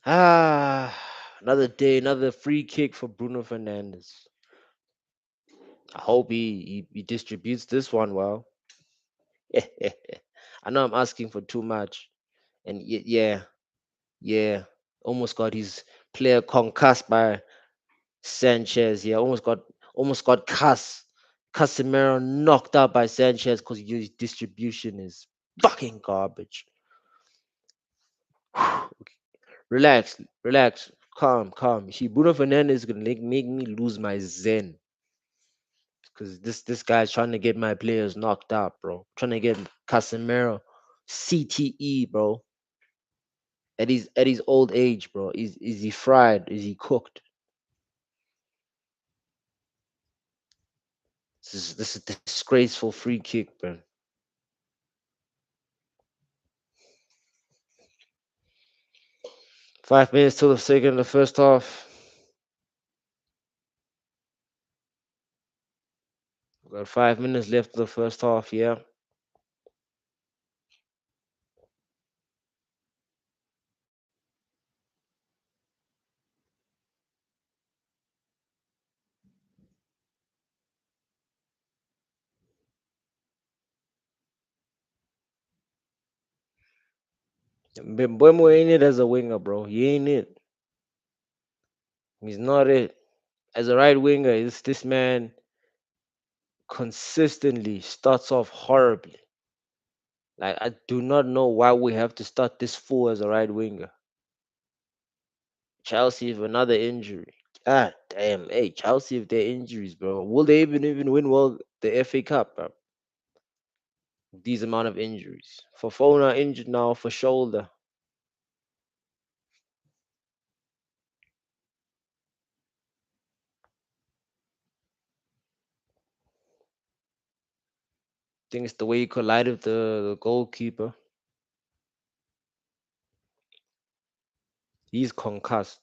Ah, another day, another free kick for Bruno Fernandes. I hope he distributes this one well. I know I'm asking for too much, and yeah, yeah, almost got his player concussed by Sanchez. Yeah, almost got Casemiro knocked out by Sanchez because his distribution is fucking garbage. Relax, relax, calm. You see, Bruno Fernandez is gonna make me lose my zen because this guy's trying to get my players knocked out, bro. Trying to get Casemiro CTE, bro. At his old age, bro. Is he fried? Is he cooked? This is disgraceful free kick, bro. 5 minutes till the second, the first half. We got 5 minutes left of the first half. Yeah, Mbeumo ain't it as a winger, bro. He ain't it. He's not it. As a right winger, is this man consistently starts off horribly. Like I do not know why we have to start this fool as a right winger. Chelsea with another injury. God damn, hey Chelsea with their injuries, bro. Will they even win well the FA Cup, bro? These amount of injuries. Fofana injured now for shoulder. Think it's the way he collided with the goalkeeper. He's concussed.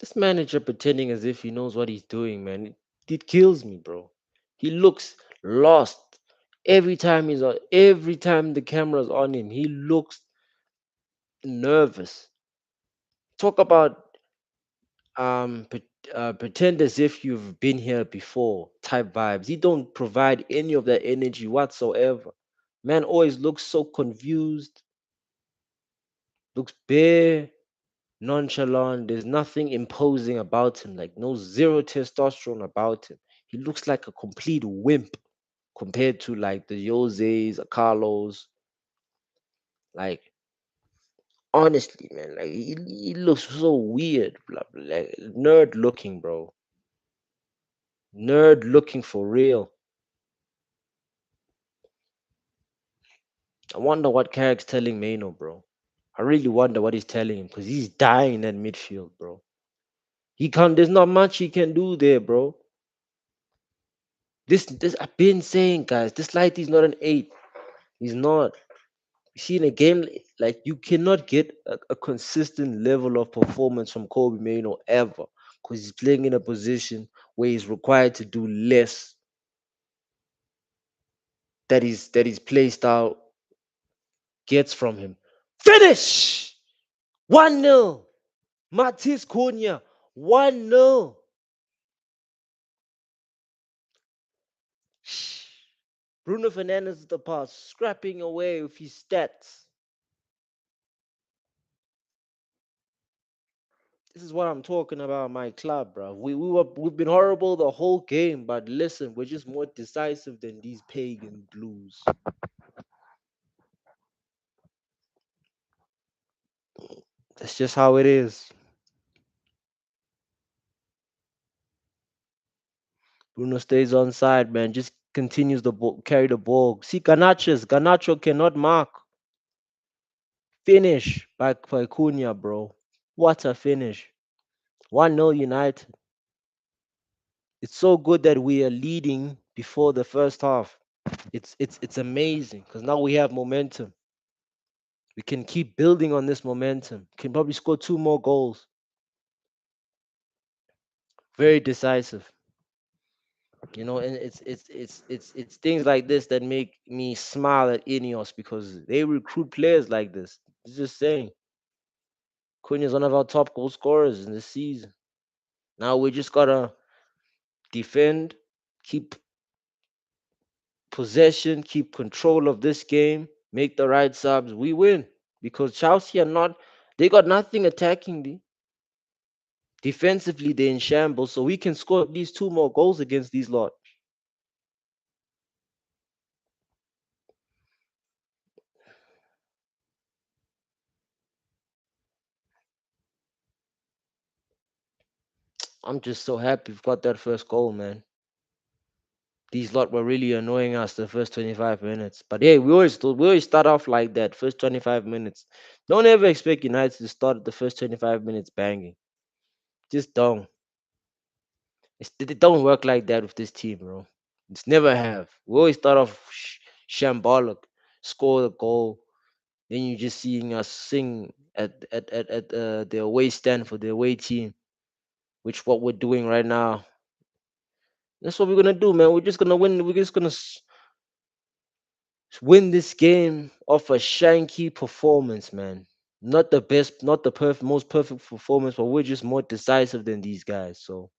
This manager pretending as if he knows what he's doing, man. It kills me, bro. He looks lost every time he's on. Every time the camera's on him, he looks nervous. Talk about pretend as if you've been here before type vibes. He don't provide any of that energy whatsoever. Man always looks so confused, looks bare, nonchalant. There's nothing imposing about him, like no zero testosterone about him. He looks like a complete wimp compared to like the Jose's, Carlos. Like honestly, man, like he looks so weird, like nerd looking, bro. Nerd looking for real. I wonder what Carrick's telling Mano, bro. I really wonder what he's telling him because he's dying in that midfield, bro. He can't. There's not much he can do there, bro. This I've been saying, guys. This light is not an eight. He's not. You see, in a game like you cannot get a consistent level of performance from Kobe Mano ever because he's playing in a position where he's required to do less that his play style gets from him. Finish 1-0. Matis Cunha 1-0. Bruno Fernandes is the pass, scrapping away with his stats. This is what I'm talking about, my club, bro. We've been horrible the whole game, but listen, we're just more decisive than these pagan blues. That's just how it is. Bruno stays on side, man. Just continues the ball, carry the ball. See Ganaches. Ganacho cannot mark. Finish by Cunha, bro. What a finish. 1-0 United. It's so good that we are leading before the first half. It's amazing because now we have momentum. We can keep building on this momentum. Can probably score two more goals. Very decisive. And it's things like this that make me smile at Ineos because they recruit players like this. It's just saying, Cunha is one of our top goal scorers in this season. Now we just gotta defend, keep possession, keep control of this game, make the right subs. We win because Chelsea are not. They got nothing attacking the defensively. They're in shambles, so we can score at least two more goals against these lot. I'm just so happy we've got that first goal, man. These lot were really annoying us the first 25 minutes. But hey, we always start off like that, first 25 minutes. Don't ever expect United to start the first 25 minutes banging. Just don't. It don't work like that with this team, bro. It's never have. We always start off shambolic, score the goal, then you just seeing us sing at the away stand for the away team, which what we're doing right now. That's what we're gonna do, man. We're just gonna win. We're just gonna win this game off a shanky performance, man. Not the best, not the most perfect performance, but we're just more decisive than these guys. So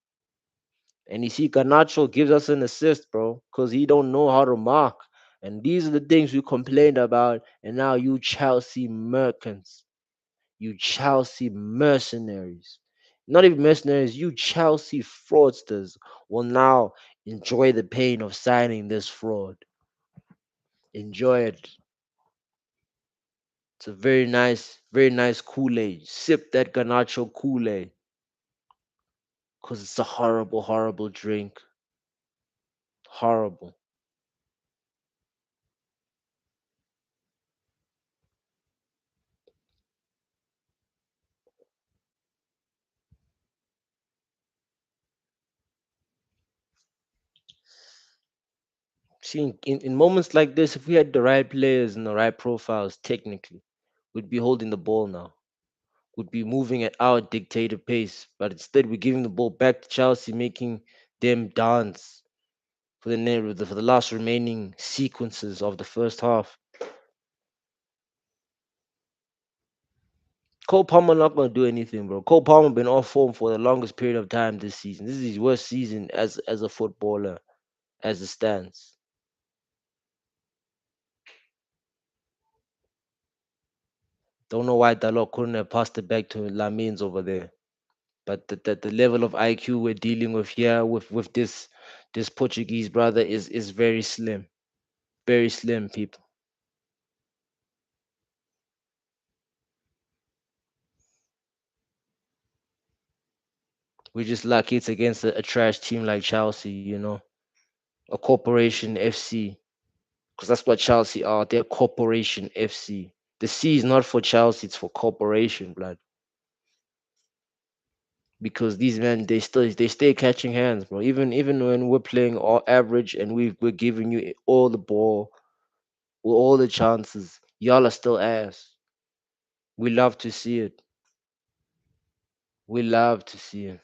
And you see, Garnacho gives us an assist, bro, because he don't know how to mark. And these are the things we complained about. And now you Chelsea merchants, you Chelsea mercenaries, not even mercenaries, you Chelsea fraudsters will now enjoy the pain of signing this fraud. Enjoy it. It's a very nice Kool-Aid. Sip that Garnacho Kool-Aid, because it's a horrible, horrible drink. Horrible. See, in moments like this, if we had the right players and the right profiles, technically, we'd be holding the ball now. We'd be moving at our dictator pace. But instead, we're giving the ball back to Chelsea, making them dance for for the last remaining sequences of the first half. Cole Palmer not gonna do anything, bro. Cole Palmer been off form for the longest period of time this season. This is his worst season as a footballer, as it stands. Don't know why Dalot couldn't have passed it back to Lamines over there. But the level of IQ we're dealing with here with this Portuguese brother is very slim, very slim, people. We're just lucky it's against a trash team like Chelsea, a corporation FC, because that's what Chelsea are. They're corporation FC. The C is not for Chelsea; it's for corporation, blood. Because these men they stay catching hands, bro. Even when we're playing all average and we're giving you all the ball, with all the chances, y'all are still ass. We love to see it. We love to see it.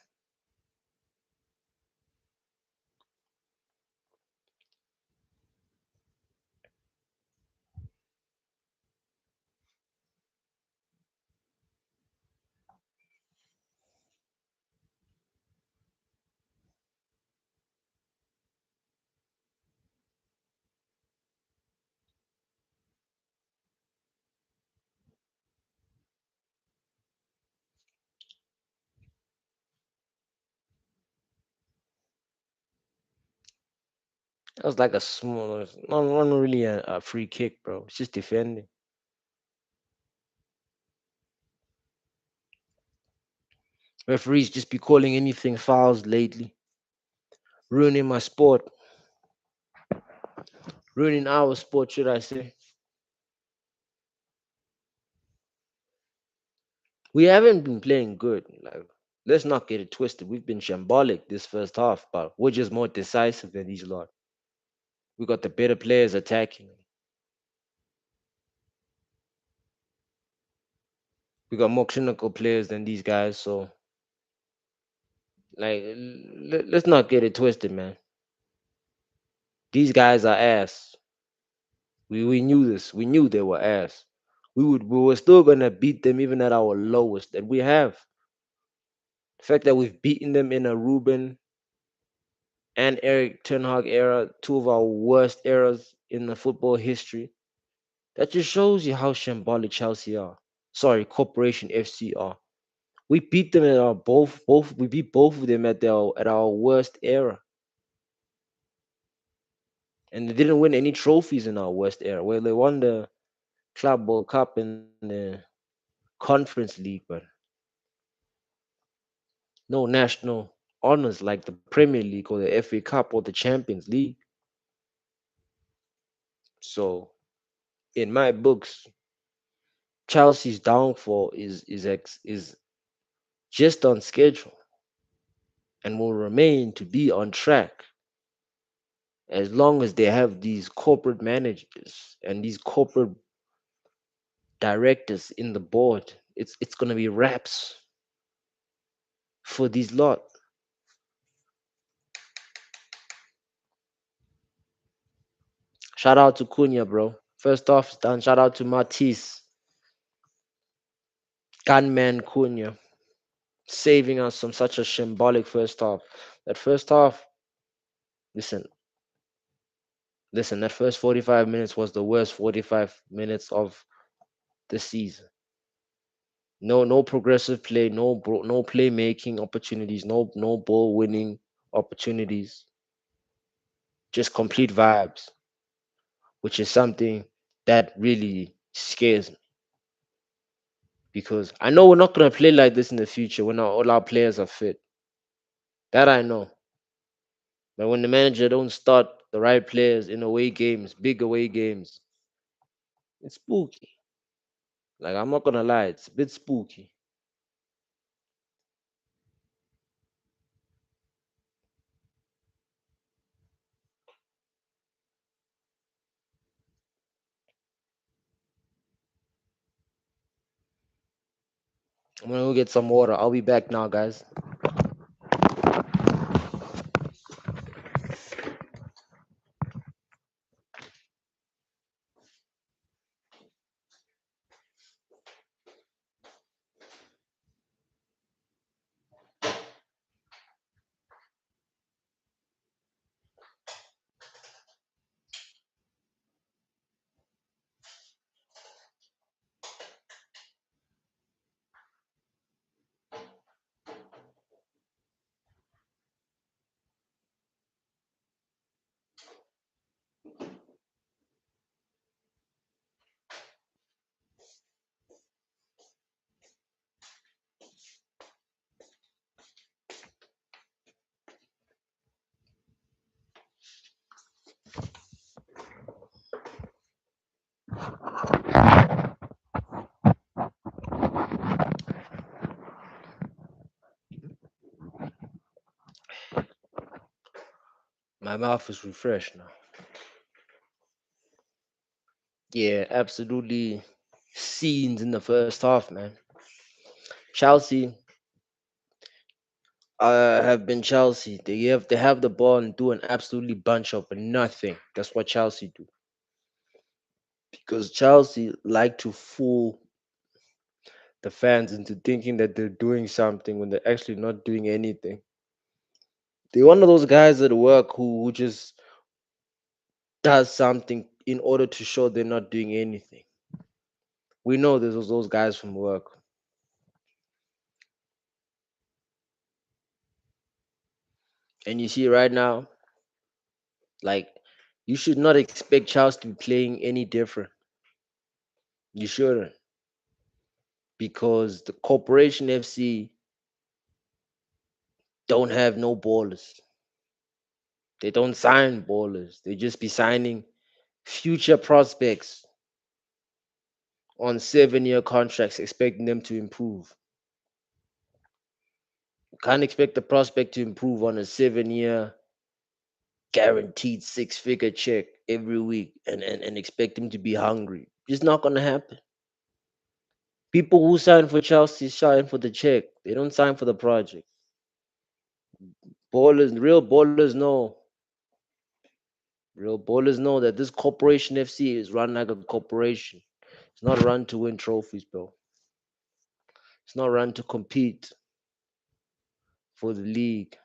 That was like a small, not really a free kick, bro. It's just defending. Referees just be calling anything fouls lately, ruining my sport, ruining our sport, should I say? We haven't been playing good. Like, let's not get it twisted. We've been shambolic this first half, but we're just more decisive than these lot. We got the better players attacking. We got more clinical players than these guys. So, like, let's not get it twisted, man. These guys are ass. We knew this. We knew they were ass. We were still gonna beat them even at our lowest, and we have. The fact that we've beaten them in a Ruben and Eric Ten Hag era, two of our worst eras in the football history, that just shows you how shambolic Chelsea are. Sorry, Corporation FC are. We beat them at our both we beat both of them at our worst era. And they didn't win any trophies in our worst era. Well, they won the Club World Cup and the Conference League, but no national honors like the Premier League or the FA Cup or the Champions League. So, in my books, Chelsea's downfall is just on schedule and will remain to be on track as long as they have these corporate managers and these corporate directors in the board. It's gonna be raps for these lot. Shout out to Cunha, bro. First off, it's done. Shout out to Matisse, Gunman Cunha, saving us from such a shambolic first half. That first half, listen, listen, that first 45 minutes was the worst 45 minutes of the season. No progressive play, no playmaking opportunities, no ball winning opportunities, just complete vibes, which is something that really scares me because I know we're not gonna play like this in the future when all our players are fit. That I know. But when the manager don't start the right players in away games, big away games, it's spooky. Like I'm not gonna lie, it's a bit spooky. I'm gonna go get some water. I'll be back now, guys. My mouth is refreshed now. Yeah, absolutely scenes in the first half, man. Chelsea have been Chelsea. They have the ball and do an absolutely bunch of nothing. That's what Chelsea do. Because Chelsea like to fool the fans into thinking that they're doing something when they're actually not doing anything. They're one of those guys at work who just does something in order to show they're not doing anything. We know this was those guys from work. And you see right now, like you should not expect Chelsea to be playing any different. You shouldn't. Because the Corporation FC don't have no ballers. They don't sign ballers. They just be signing future prospects on 7-year contracts, expecting them to improve. You can't expect the prospect to improve on a 7-year guaranteed six-figure check every week and expect him to be hungry. It's not gonna happen. People who sign for Chelsea sign for the check. They don't sign for the project. Real ballers know. Real ballers know that this Corporation FC is run like a corporation. It's not run to win trophies, bro. It's not run to compete for the league.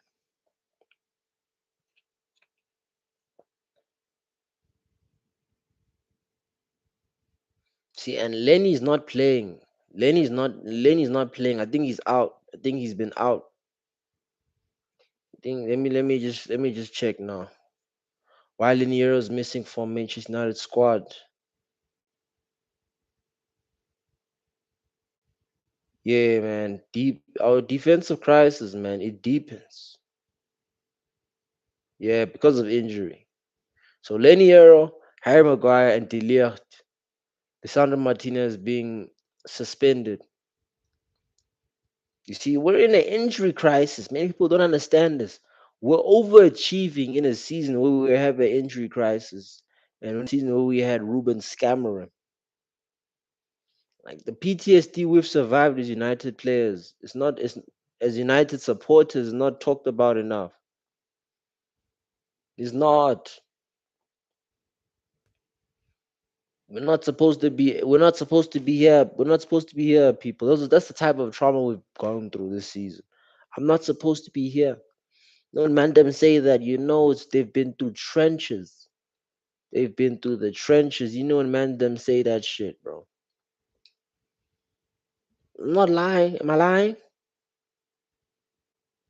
See, and Lenny's not playing. Lenny's not playing. I think he's out. I think he's been out. I think let me just check now. Why Liniero is missing from Manchester United squad? Yeah, man. Deep our defensive crisis, man. It deepens. Yeah, because of injury. So Leniero, Harry Maguire, and Delirte. Lisandro Martinez being suspended. You see, we're in an injury crisis. Many people don't understand this. We're overachieving in a season where we have an injury crisis, and in a season where we had Ruben Scamarin. Like the PTSD we've survived as United players, it's not as United supporters, not talked about enough. It's not. We're not supposed to be here. We're not supposed to be here, people. That's the type of trauma we've gone through this season. I'm not supposed to be here. No man them say that, it's they've been through trenches. They've been through the trenches. When man them say that shit, bro. I'm not lying. Am I lying?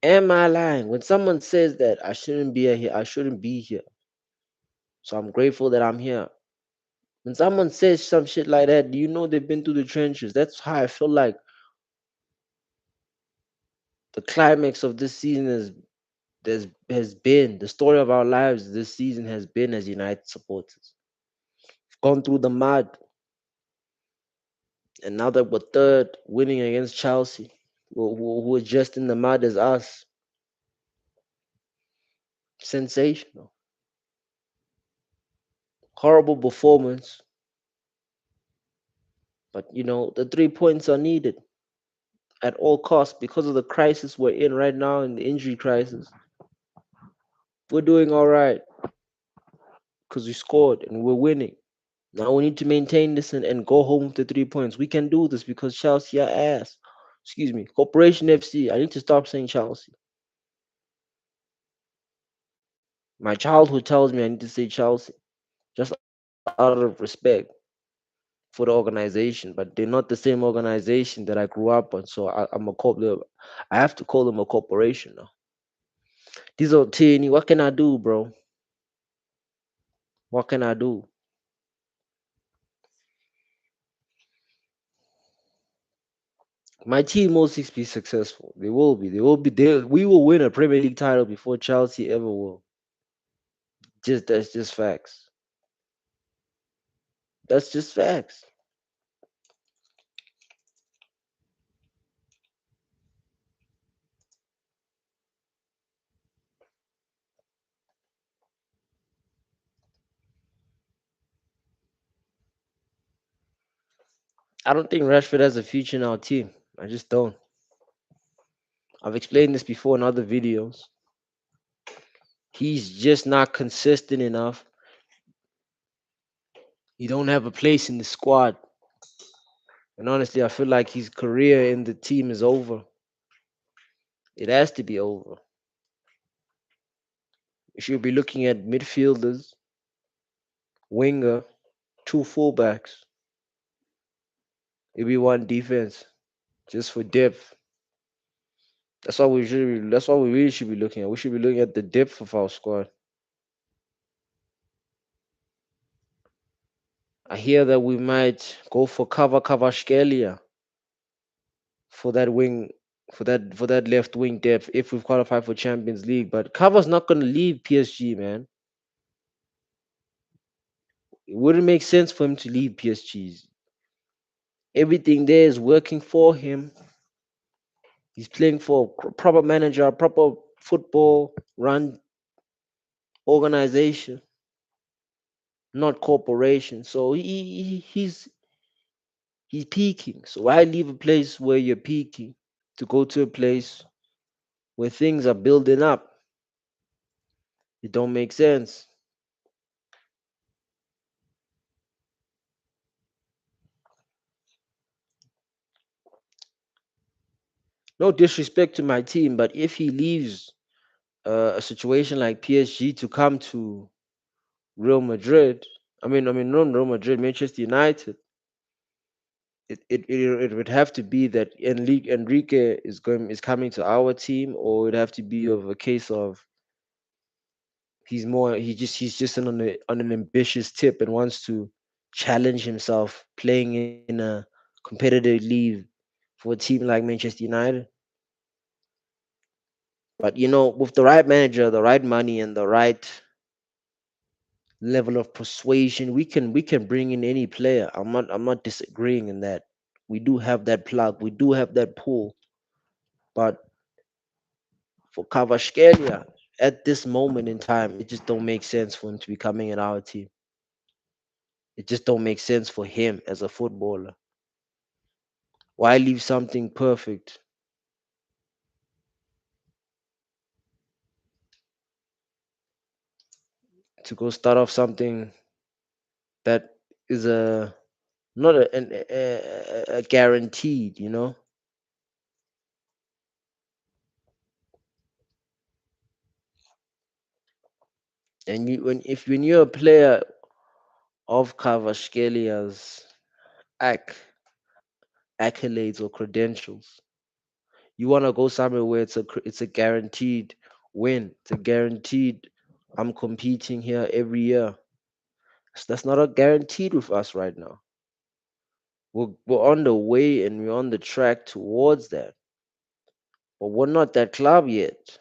Am I lying? When someone says that I shouldn't be here, I shouldn't be here. So I'm grateful that I'm here. When someone says some shit like that, they've been through the trenches. That's how I feel like the climax of this season has been. The story of our lives this season has been as United supporters. We've gone through the mud, and now that we're third, winning against Chelsea, who are just in the mud as us, sensational. Horrible performance, but the 3 points are needed at all costs because of the crisis we're in right now, in the injury crisis. We're doing all right because we scored and we're winning. Now we need to maintain this and go home with the 3 points. We can do this because Chelsea are ass. Excuse me, Corporation FC. I need to stop saying Chelsea. My childhood tells me I need to say Chelsea just out of respect for the organization, but they're not the same organization that I grew up on. So I'm a I have to call them a corporation now. These are teeny. What can I do, bro? What can I do? My team will be successful. They will be. They will be. We will win a Premier League title before Chelsea ever will. That's just facts. That's just facts. I don't think Rashford has a future in our team. I just don't. I've explained this before in other videos. He's just not consistent enough. He don't have a place in the squad. And honestly, I feel like his career in the team is over. It has to be over. We should be looking at midfielders, winger, two fullbacks, maybe one defense, just for depth. That's what we really should be looking at. We should be looking at the depth of our squad. I hear that we might go for Kavashkelia for that wing for that left wing depth if we've qualified for Champions League. But Kava's not gonna leave PSG, man. It wouldn't make sense for him to leave PSG. Everything there is working for him. He's playing for a proper manager, a proper football run organization, not corporation. So he's peaking. So why leave a place where you're peaking to go to a place where things are building up? It don't make sense. No disrespect to my team, but if he leaves a situation like PSG to come to Real Madrid, not Real Madrid, Manchester United, it would have to be that Enrique is coming to our team, or it would have to be of a case of he's just on an ambitious tip and wants to challenge himself playing in a competitive league for a team like Manchester United. But with the right manager, the right money, and the right level of persuasion, we can bring in any player. I'm not disagreeing in that. We do have that plug, we do have that pull. But for Kavashkelia, at this moment in time, it just don't make sense for him to be coming in our team. It just don't make sense for him as a footballer. Why leave something perfect to go start off something that is a not a guaranteed, And when you're a player of Kvaratskhelia acc- accolades or credentials, you want to go somewhere where it's a guaranteed win. It's a guaranteed. I'm competing here every year. That's not a guaranteed with us right now. We're on the way and we're on the track towards that, but we're not that club yet.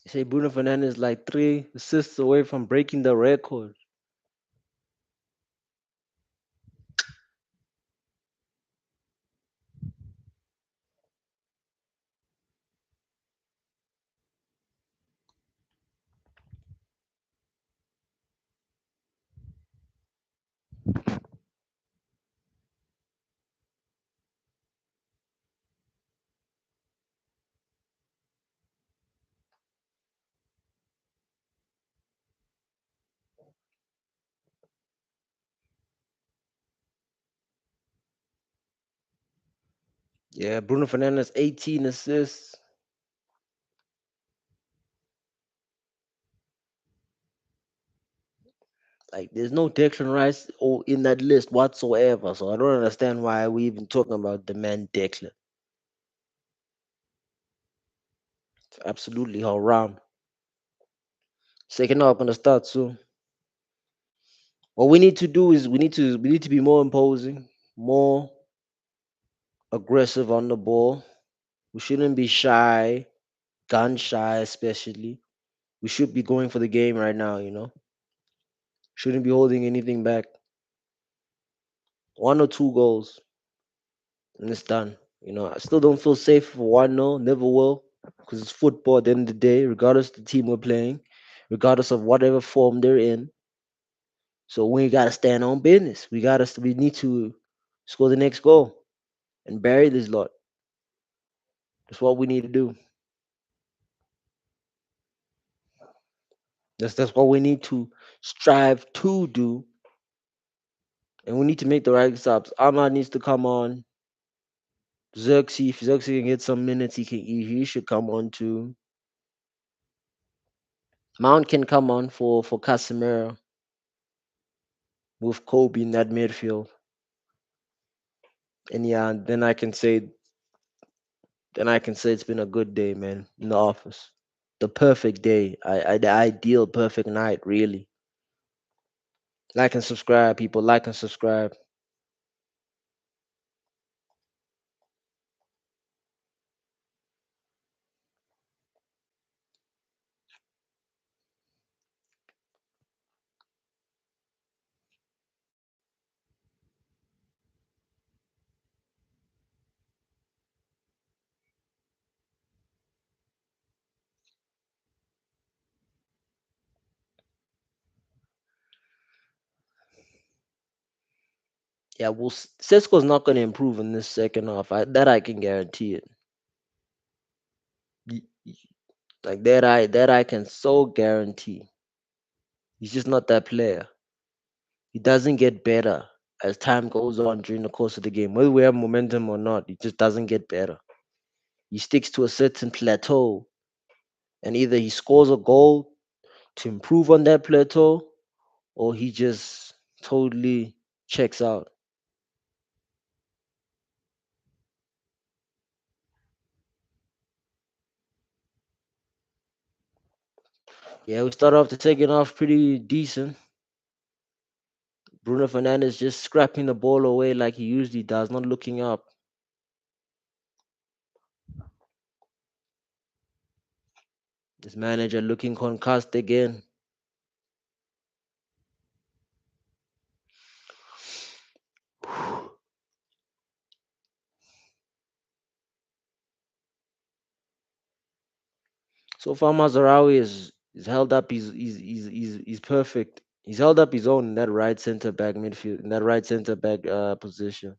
You say Bruno Fernandes like 3 assists away from breaking the record. Yeah, Bruno Fernandes 18 assists. Like there's no Declan Rice or in that list whatsoever. So I don't understand why we even talking about the man Declan. It's absolutely haram. Second up on the start soon. What we need to do is we need to be more imposing, more aggressive on the ball. We shouldn't be shy, gun shy especially. We should be going for the game right now. Shouldn't be holding anything back. 1 or 2 goals and it's done. I still don't feel safe for 1-0, never will, because it's football at the end of the day, regardless of the team we're playing, regardless of whatever form they're in. So we gotta stand on business. We need to score the next goal and bury this lot. That's what we need to do. That's what we need to strive to do, and we need to make the right stops. Ahmad needs to come on. Xerxes, if Xerxes can get some minutes, he should come on too. Mount can come on for Casemiro with Kobe in that midfield. And yeah, then I can say it's been a good day, man, in the office. The perfect day. The ideal perfect night, really. Like and subscribe, people. Like and subscribe. Yeah, well, Cisco's not going to improve in this second half. That I can guarantee it. Y- y- Like that I can so guarantee. He's just not that player. He doesn't get better as time goes on during the course of the game. Whether we have momentum or not, he just doesn't get better. He sticks to a certain plateau, and either he scores a goal to improve on that plateau, or he just totally checks out? Yeah, we started off the second half pretty decent. Bruno Fernandes just scrapping the ball away like he usually does, not looking up. His manager looking concussed again. So far, Mazarawi is held up. He's perfect. He's held up his own in that right center back midfield, in that right center back position.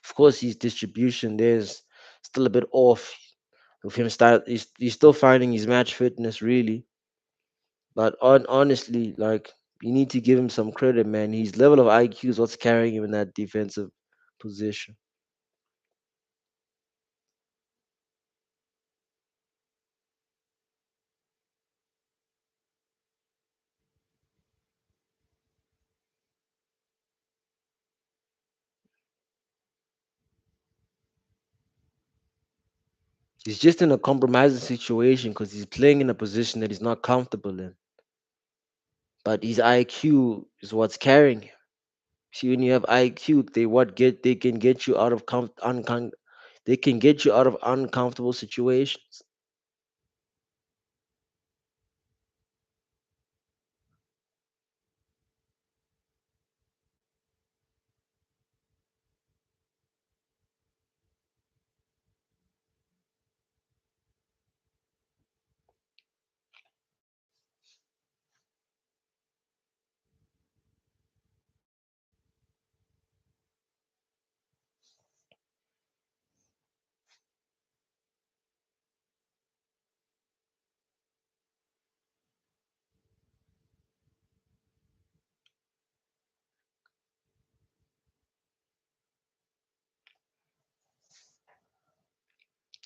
Of course, his distribution there's still a bit off with him. Start he's still finding his match fitness really, but honestly, like you need to give him some credit, man. His level of IQ is what's carrying him in that defensive position. He's just in a compromising situation because he's playing in a position that he's not comfortable in. But his IQ is what's carrying him. See, when you have IQ, they can get you out of they can get you out of uncomfortable situations.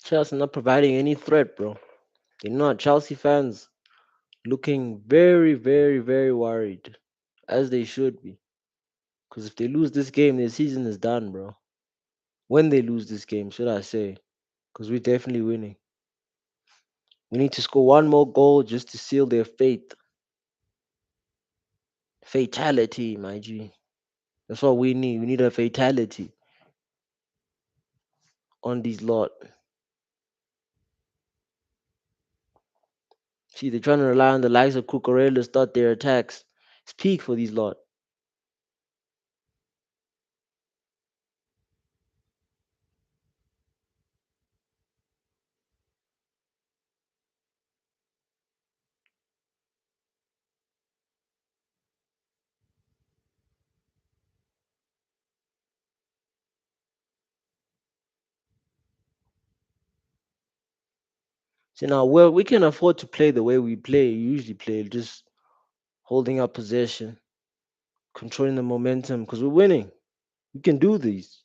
Chelsea not providing any threat, bro. They're not. Chelsea fans looking very, very, very worried, as they should be. Because if they lose this game, their season is done, bro. When they lose this game, should I say? Because we're definitely winning. We need to score one more goal just to seal their fate. Fatality, my G. That's what we need. We need a fatality on these lot. See, they're trying to rely on the likes of Cucurella to start their attacks. It's peak for these lot. See, now, well, we can afford to play the way we play, usually play, just holding up possession, controlling the momentum, because we're winning. We can do these.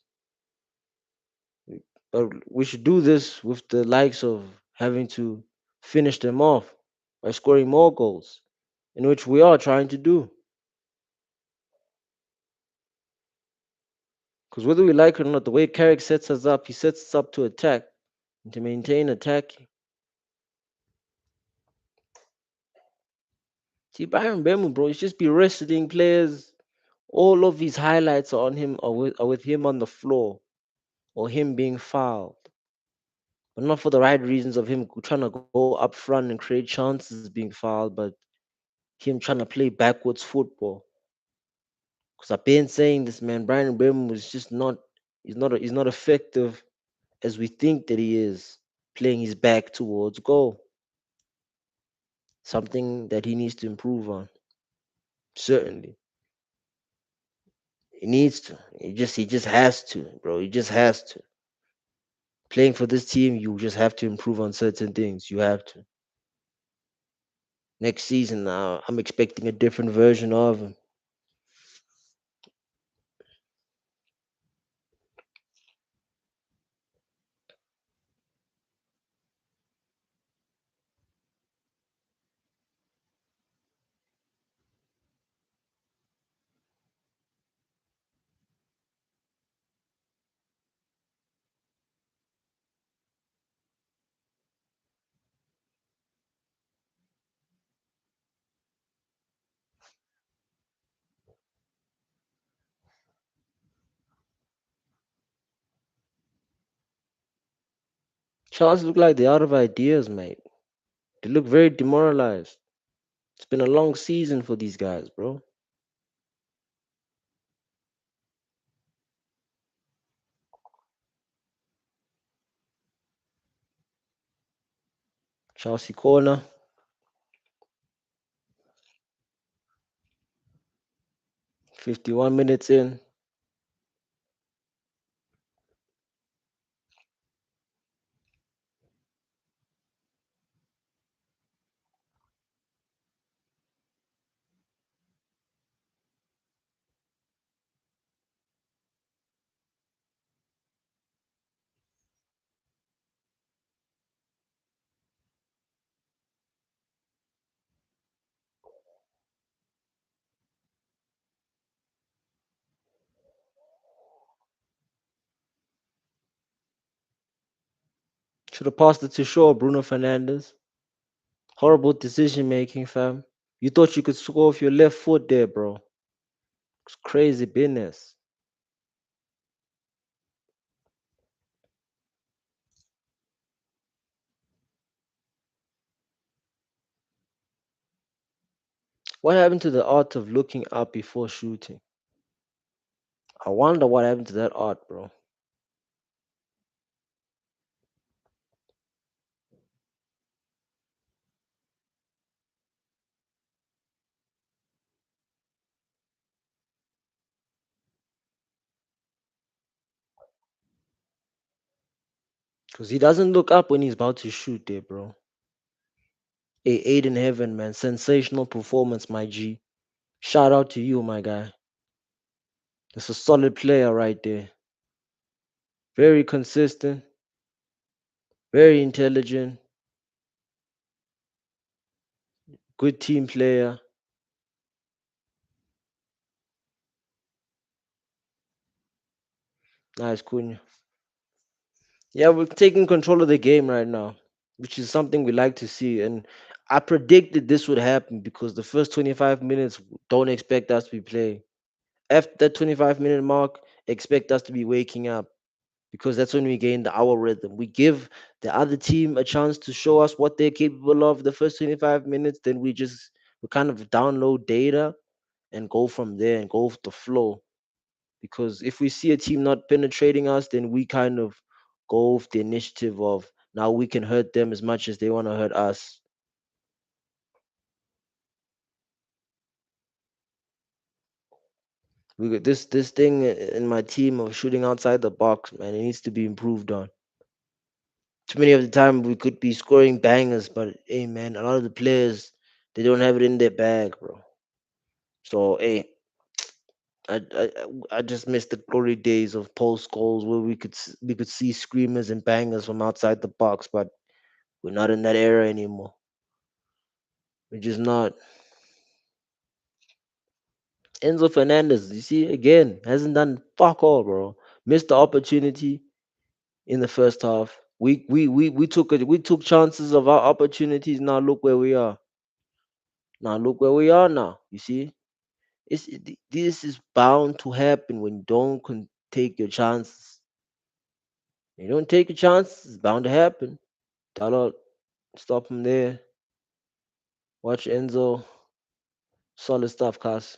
But we should do this with the likes of having to finish them off by scoring more goals, in which we are trying to do. Because whether we like it or not, the way Carrick sets us up, he sets us up to attack and to maintain attacking. See, Byron Bemu, bro, he's just be resting players. All of his highlights are on him, are with him on the floor or him being fouled. But not for the right reasons of him trying to go up front and create chances being fouled, but him trying to play backwards football. Because I've been saying this, man. Brian Bremen was just not. He's not effective as we think that he is. Playing his back towards goal, something that he needs to improve on. Certainly, he needs to. He just has to, bro. He just has to. Playing for this team, you just have to improve on certain things. You have to. Next season, now I'm expecting a different version of him. Chelsea look like they're out of ideas, mate. They look very demoralized. It's been a long season for these guys, bro. Chelsea corner, 51 minutes in. Should have passed it to Shaw, Bruno Fernandez. Horrible decision making, fam. You thought you could score off your left foot there, bro. It's crazy business. What happened to the art of looking up before shooting? I wonder what happened to that art, bro. Because he doesn't look up when he's about to shoot there, bro. Hey, Aiden Heaven, man. Sensational performance, my G. Shout out to you, my guy. That's a solid player right there. Very consistent, very intelligent, good team player. Nice, Cunha. Yeah, we're taking control of the game right now, which is something we like to see. And I predicted this would happen because the first 25 minutes don't expect us to be playing. After that 25-minute mark, expect us to be waking up because that's when we gain our rhythm. We give the other team a chance to show us what they're capable of the first 25 minutes, then we kind of download data and go from there and go with the flow. Because if we see a team not penetrating us, then we kind of go with the initiative of now we can hurt them as much as they want to hurt us. We got this thing in my team of shooting outside the box, man. It needs to be improved on. Too many of the time we could be scoring bangers, but hey, man, a lot of the players they don't have it in their bag, bro. So hey, I just miss the glory days of post goals where we could see screamers and bangers from outside the box, but we're not in that era anymore. We're just not. Enzo Fernandez, you see, again, hasn't done fuck all, bro. Missed the opportunity in the first half. We took chances of our opportunities. Now look where we are. Now look where we are now. You see, this is bound to happen when you don't take your chances. You don't take your chances, it's bound to happen. Dalot, stop him there. Watch Enzo. Solid stuff, Cass.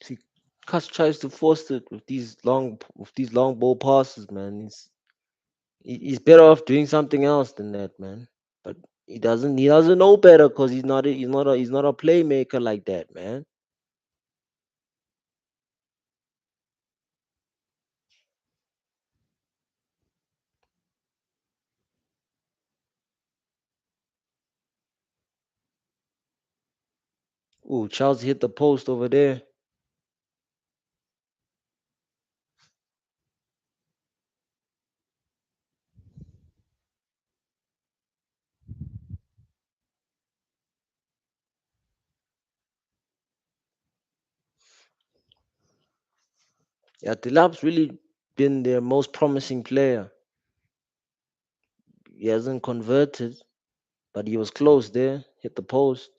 See, Cass tries to force it with these long ball passes, man. He's better off doing something else than that, man. But he doesn't know better because he's not a playmaker like that, man. Ooh, Chelsea hit the post over there. Yeah, Delap's really been their most promising player. He hasn't converted, but he was close there. Hit the post.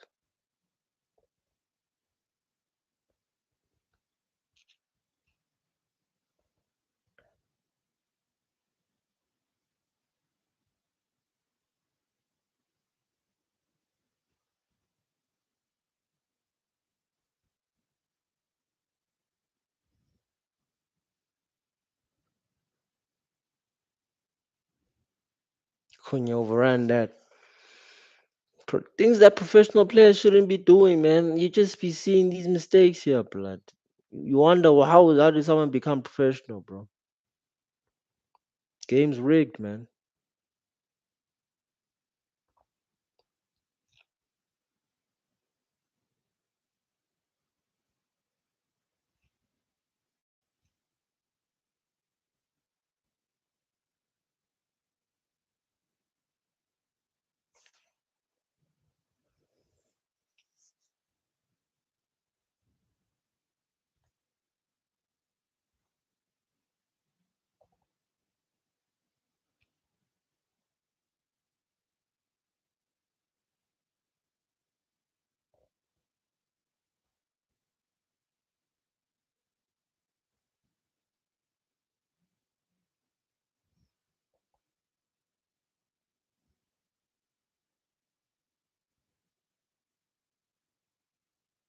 Cunha overran that. Things that professional players shouldn't be doing, man. You just be seeing these mistakes here, blood. You wonder, well, how did someone become professional, bro? Game's rigged, man.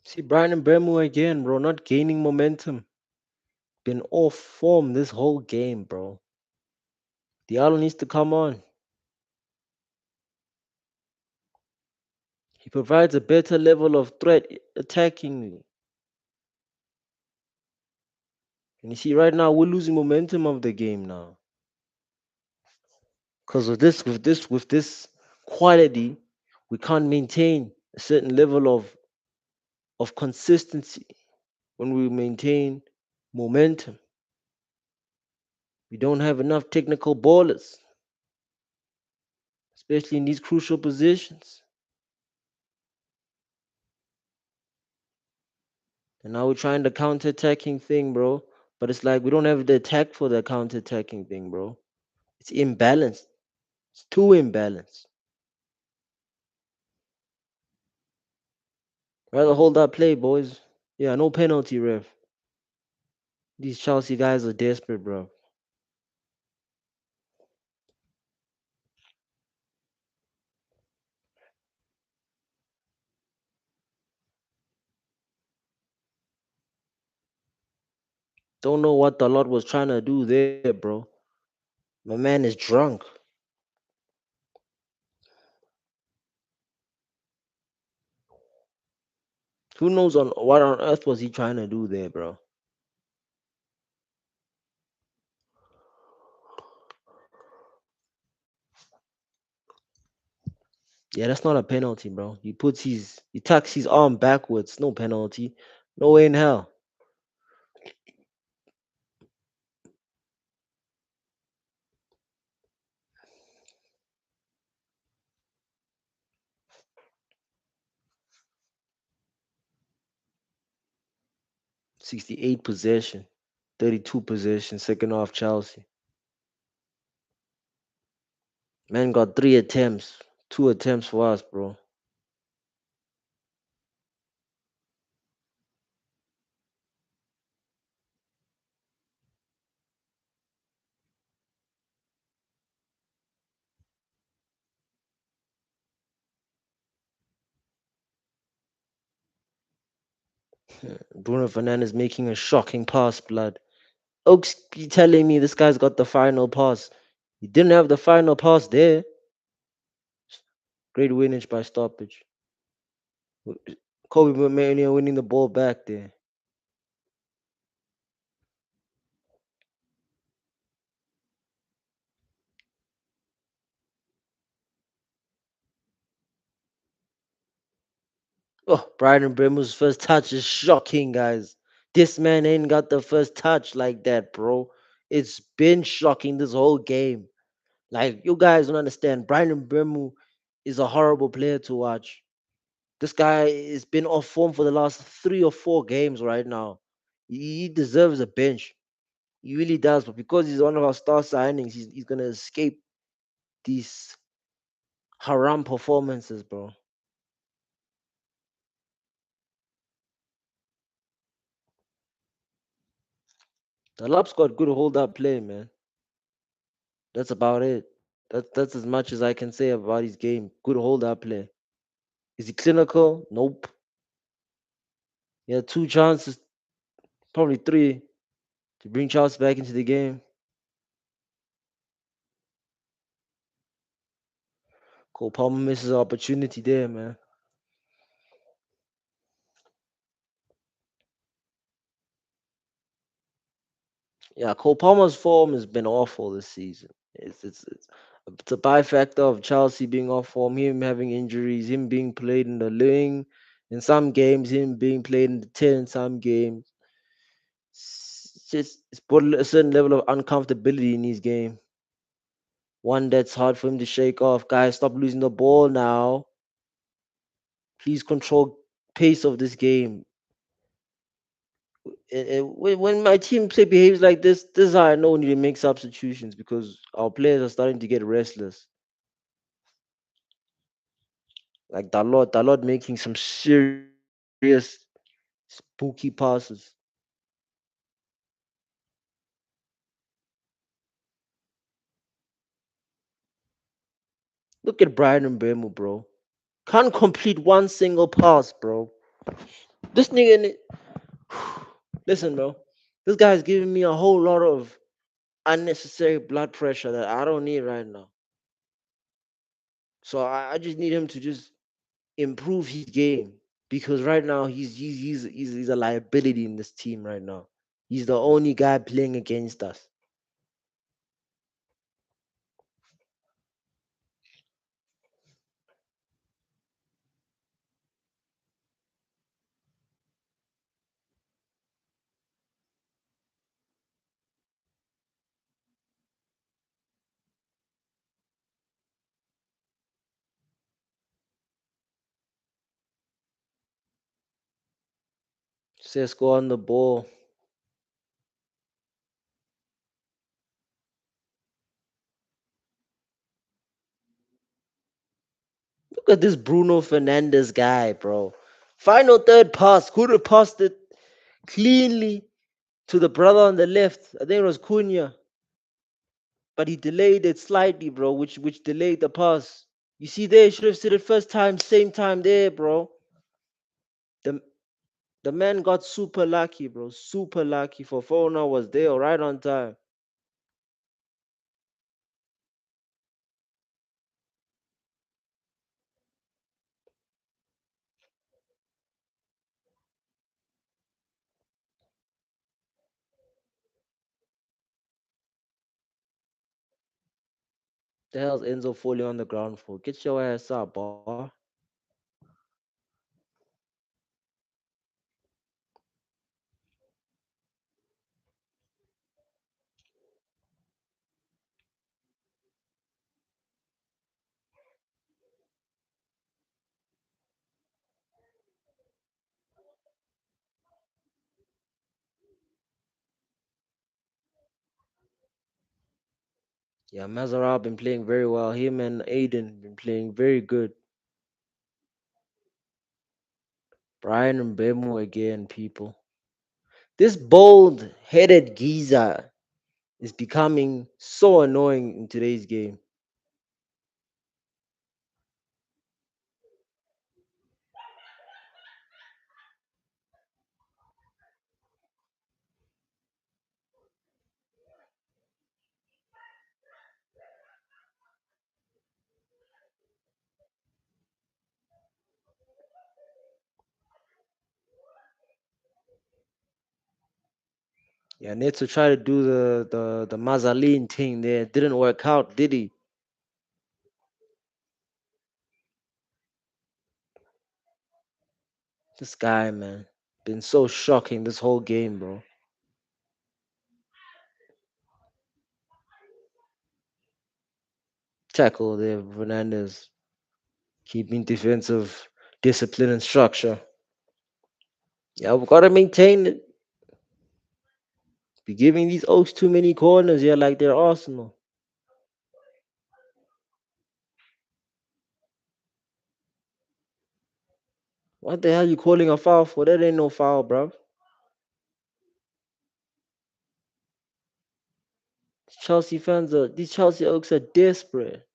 See, Brian and Bremo again, bro, not gaining momentum. Been off form this whole game, bro. Diallo needs to come on. He provides a better level of threat attackingly. And you see, right now we're losing momentum of the game now. Because with this quality, we can't maintain a certain level of consistency when we maintain momentum. We don't have enough technical ballers, especially in these crucial positions. And now we're trying the counter-attacking thing, bro. But it's like we don't have the attack for the counter-attacking thing, bro. It's imbalanced. It's too imbalanced. Rather hold that play, boys. Yeah, no penalty, ref. These Chelsea guys are desperate, bro. Don't know what the Lord was trying to do there, bro. My man is drunk. Who knows on what on earth was he trying to do there, bro? Yeah, that's not a penalty, bro. He tucks his arm backwards. No penalty. No way in hell. 68 possession, 32 possession, second half Chelsea. Man got 3 attempts. 2 attempts for us, bro. Bruno Fernandez making a shocking pass, blood. Oaks be telling me this guy's got the final pass. He didn't have the final pass there. Great winnage by stoppage. Kobe Mania winning the ball back there. Oh, Brian Bremer's first touch is shocking, guys. This man ain't got the first touch like that, bro. It's been shocking this whole game. Like, you guys don't understand. Brian Bremu is a horrible player to watch. This guy has been off form for the last 3 or 4 games right now. He deserves a bench. He really does. But because he's one of our star signings, he's gonna escape these haram performances, bro. The Lop's got good hold up play, man. That's about it. That's as much as I can say about his game. Good hold up play. Is he clinical? Nope. He had 2 chances, probably three, to bring Charles back into the game. Cole Palmer misses an opportunity there, man. Yeah, Cole Palmer's form has been awful this season. It's a byfactor of Chelsea being off form, him having injuries, him being played in the wing in some games, him being played in the 10 in some games. It's put a certain level of uncomfortability in his game. One that's hard for him to shake off. Guys, stop losing the ball now. Please control pace of this game. When my team play behaves like this is how I know we need to make substitutions because our players are starting to get restless. Like Dalot making some serious spooky passes. Look at Brian Mbemu, bro. Can't complete one single pass, bro. This nigga, listen, bro. This guy's giving me a whole lot of unnecessary blood pressure that I don't need right now. So I just need him to just improve his game because right now he's a liability in this team right now. He's the only guy playing against us. Sesko on the ball. Look at this Bruno Fernandez guy, bro. Final third pass. Could have passed it cleanly to the brother on the left. I think it was Cunha. But he delayed it slightly, bro, which delayed the pass. You see there, he should have said it first time, same time there, bro. The the man got super lucky, bro. Super lucky. For Fofana was there right on time. The hell's Enzo falling on the ground for? Get your ass up, boy. Yeah, Mazara been playing very well. Him and Aiden been playing very good. Brian and Bemo again, people. This bold-headed geezer is becoming so annoying in today's game. Yeah, Neto tried to do the Mazaline thing there. Didn't work out, did he? This guy, man, been so shocking this whole game, bro. Tackle there, Fernandez, keeping defensive discipline and structure. Yeah, we gotta maintain it. Be giving these Oaks too many corners, yeah, like they're Arsenal. What the hell you calling a foul for? That ain't no foul, bro. These Chelsea Oaks are desperate.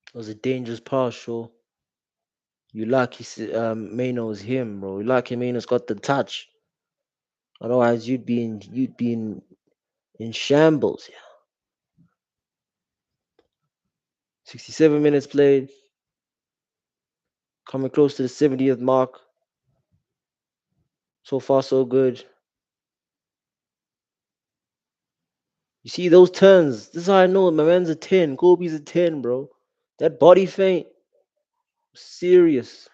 It was a dangerous pass, sure. You lucky Mano's him, bro. You lucky Mano's got the touch. Otherwise, you'd be in shambles. Yeah. 67 minutes played, coming close to the 70th mark. So far, so good. You see those turns. This is how I know my man's a 10. Kobe's a 10, bro. That body feint, serious.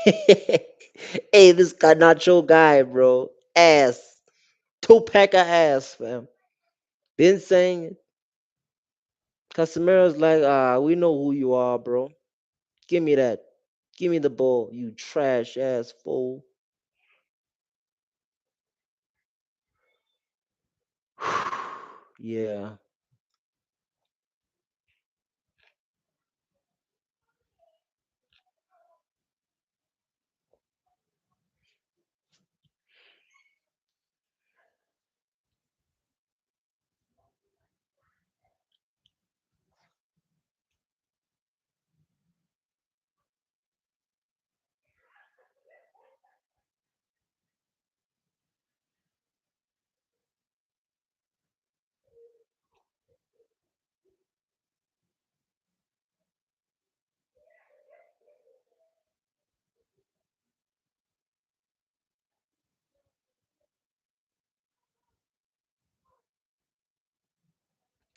Hey, this Garnacho guy, bro. Ass. Two pack of ass, fam. Been saying it. Casemiro's like, we know who you are, bro. Give me that. Give me the ball, you trash ass fool. Yeah.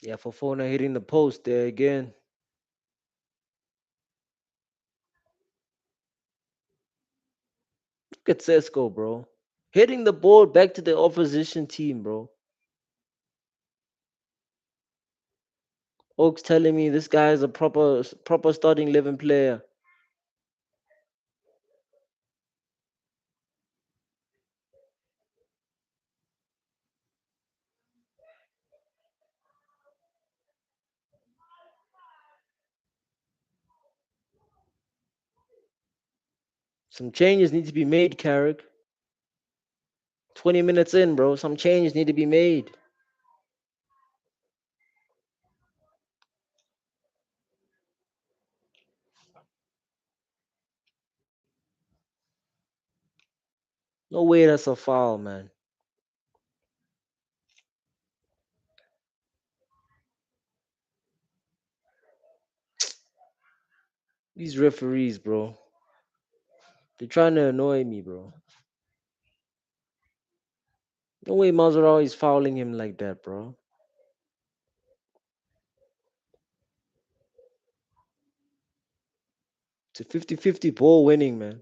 Yeah, Fofana hitting the post there again. Look at Sesko, bro. Hitting the ball back to the opposition team, bro. Oaks telling me this guy is a proper starting 11 player. Some changes need to be made, Carrick. 20 minutes in, bro. Some changes need to be made. No way that's a foul, man. These referees, bro. They're trying to annoy me, bro. No way Mazarawi is fouling him like that, bro. It's a 50-50 ball winning, man.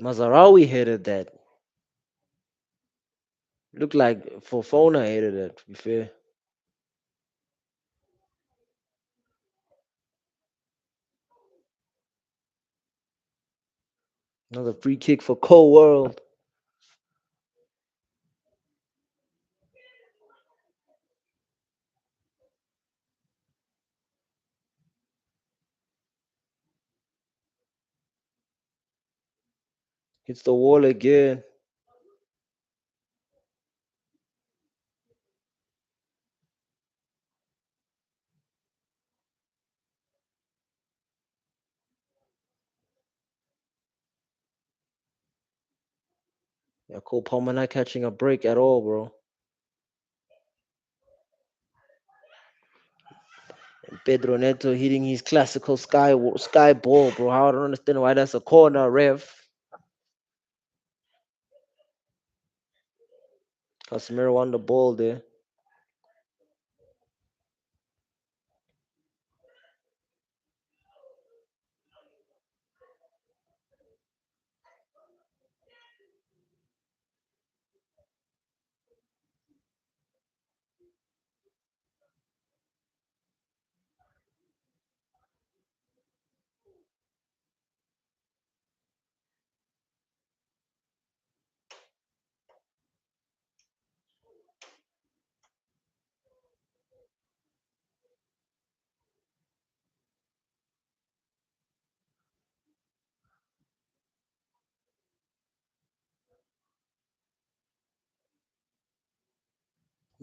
Mazarawi headed that. Looked like Fofana headed it, to be fair. Another free kick for Cole World. Hits the wall again. Yeah, Cole Palmer not catching a break at all, bro. Pedro Neto hitting his classical sky ball, bro. I don't understand why that's a corner, ref. Casemiro won the ball there.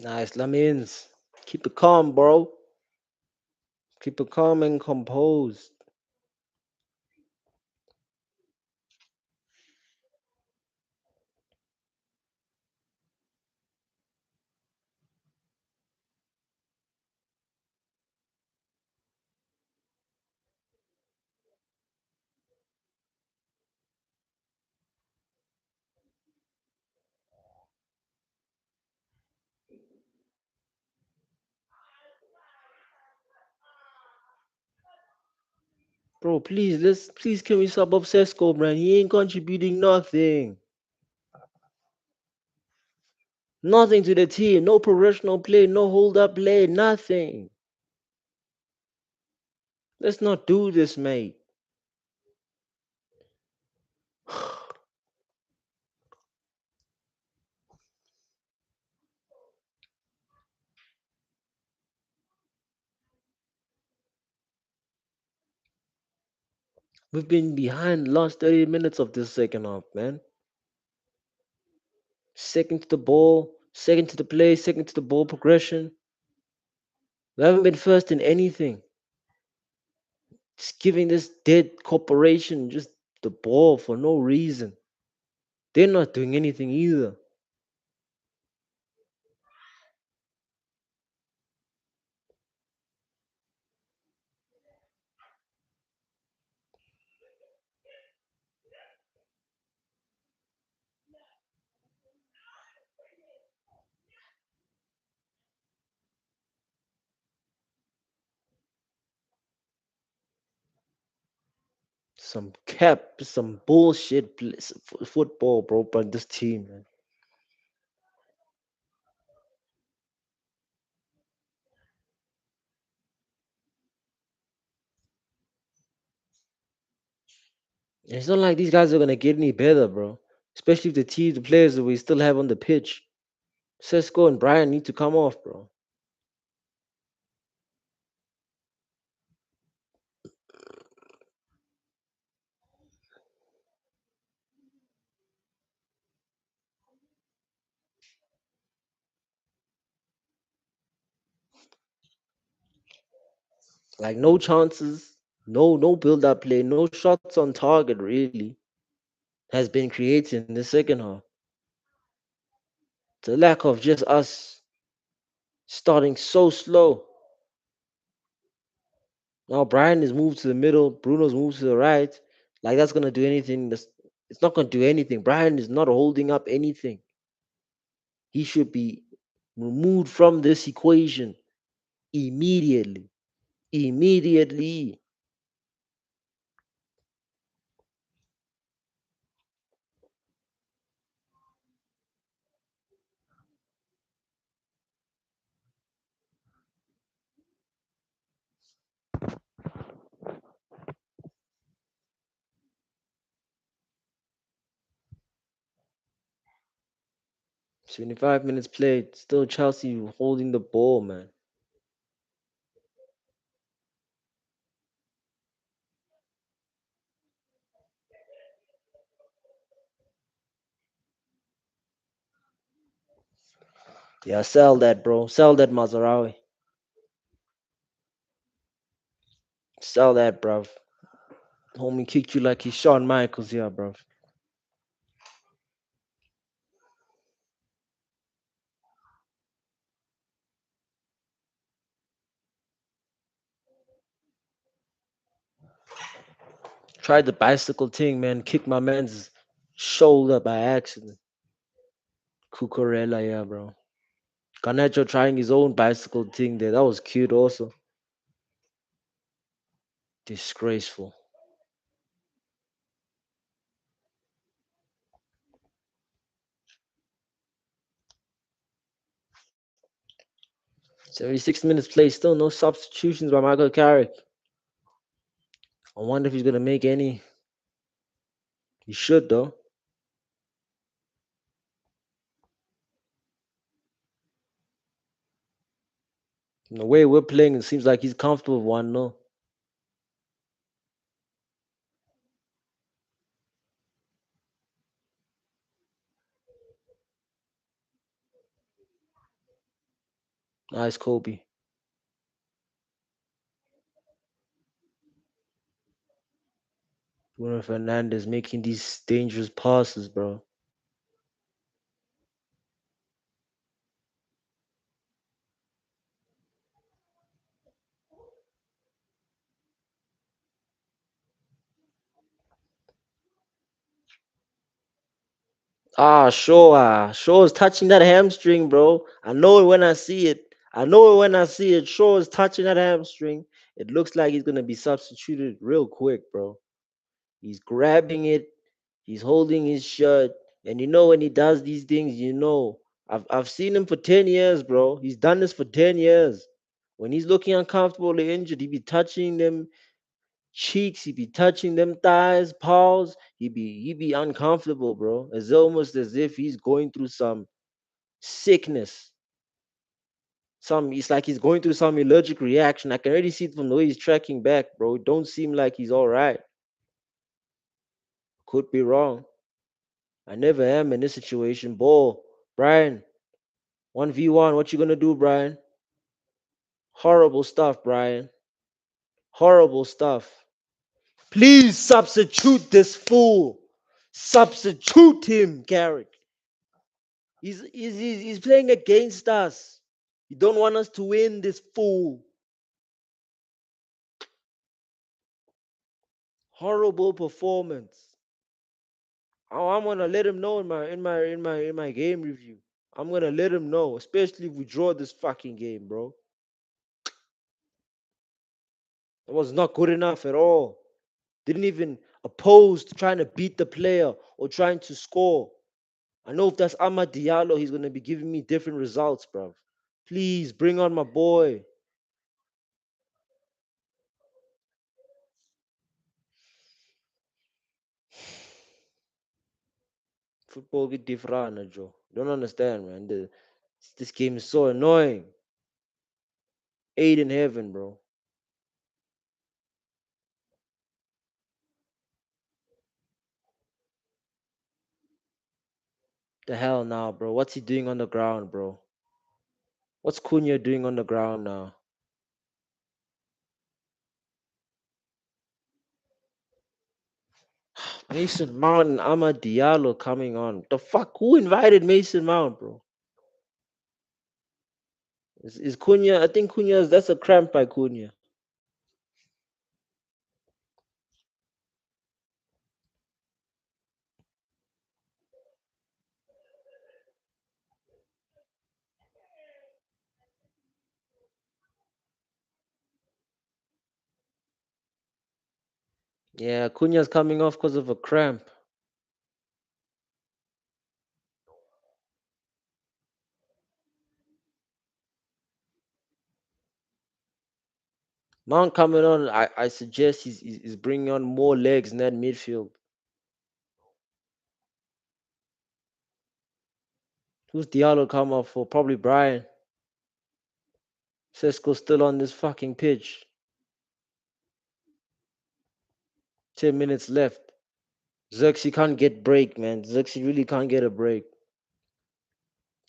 Nice, Lamins. Keep it calm, bro. Keep it calm and composed. Bro, please can we sub up Sesko, man? He ain't contributing nothing. Nothing to the team. No professional play, no hold up play, nothing. Let's not do this, mate. We've been behind the last 30 minutes of this second half, man. Second to the ball, second to the play, second to the ball progression. We haven't been first in anything. Just giving this dead corporation just the ball for no reason. They're not doing anything either. Some bullshit football, bro, by this team, man. It's not like these guys are gonna get any better, bro. Especially if the players that we still have on the pitch. Sesko and Brian need to come off, bro. Like no chances, no build up play, no shots on target really has been created in the second half. The lack of just us starting so slow. Now Brian is moved to the middle, Bruno's moved to the right. Like that's gonna do anything. It's not gonna do anything. Brian is not holding up anything. He should be removed from this equation immediately. Immediately. 75 minutes played. Still Chelsea holding the ball, man. Yeah, sell that, bro. Sell that Mazarawi. Sell that, bruv. Homie kicked you like he's Shawn Michaels, yeah, bruv. Tried the bicycle thing, man. Kicked my man's shoulder by accident. Cucurella, yeah, bro. Garnacho trying his own bicycle thing there. That was cute also. Disgraceful. 76 minutes play, still no substitutions by Michael Carrick. I wonder if he's gonna make any. He should though. In the way we're playing, it seems like he's comfortable with one no. Nice Kobe. Bruno Fernandez making these dangerous passes, bro. Shaw is touching that hamstring, bro. I know it when I see it. I know it when I see it. Shaw is touching that hamstring. It looks like he's gonna be substituted real quick, bro. He's grabbing it. He's holding his shirt. And you know when he does these things, you know. I've seen him for 10 years, bro. He's done this for 10 years. When he's looking uncomfortable or injured, he be touching them cheeks, he be touching them thighs, paws. He be uncomfortable, bro. It's almost as if he's going through some sickness. It's like he's going through some allergic reaction. I can already see it from the way he's tracking back, bro. It don't seem like he's all right. Could be wrong. I never am in this situation. Ball, Brian, 1v1. What you gonna do, Brian? Horrible stuff, Brian. Horrible stuff. Please substitute this fool. Substitute him, Carrick. He's playing against us. You don't want us to win, this fool. Horrible performance. Oh, I'm gonna let him know in my game review. I'm gonna let him know, especially if we draw this fucking game, bro. It was not good enough at all. Didn't even oppose to trying to beat the player or trying to score. I know if that's Ahmad Diallo, he's gonna be giving me different results, bro. Please bring on my boy. Football get different, Joe. Don't understand, man. This game is so annoying. Eight in heaven, bro. The hell now, bro. What's he doing on the ground, bro? What's Cunha doing on the ground now? Mason Mount and Ahmad Diallo coming on. The fuck? Who invited Mason Mount, bro? Is Cunha? I think Cunha's that's a cramp by Cunha. Yeah, Cunha's coming off because of a cramp. Mount coming on. I suggest he's bringing on more legs in that midfield. Who's Diallo come off for? Probably Brian. Sesko's still on this fucking pitch. 10 minutes left. Xerxes can't get break, man. Xerxes really can't get a break.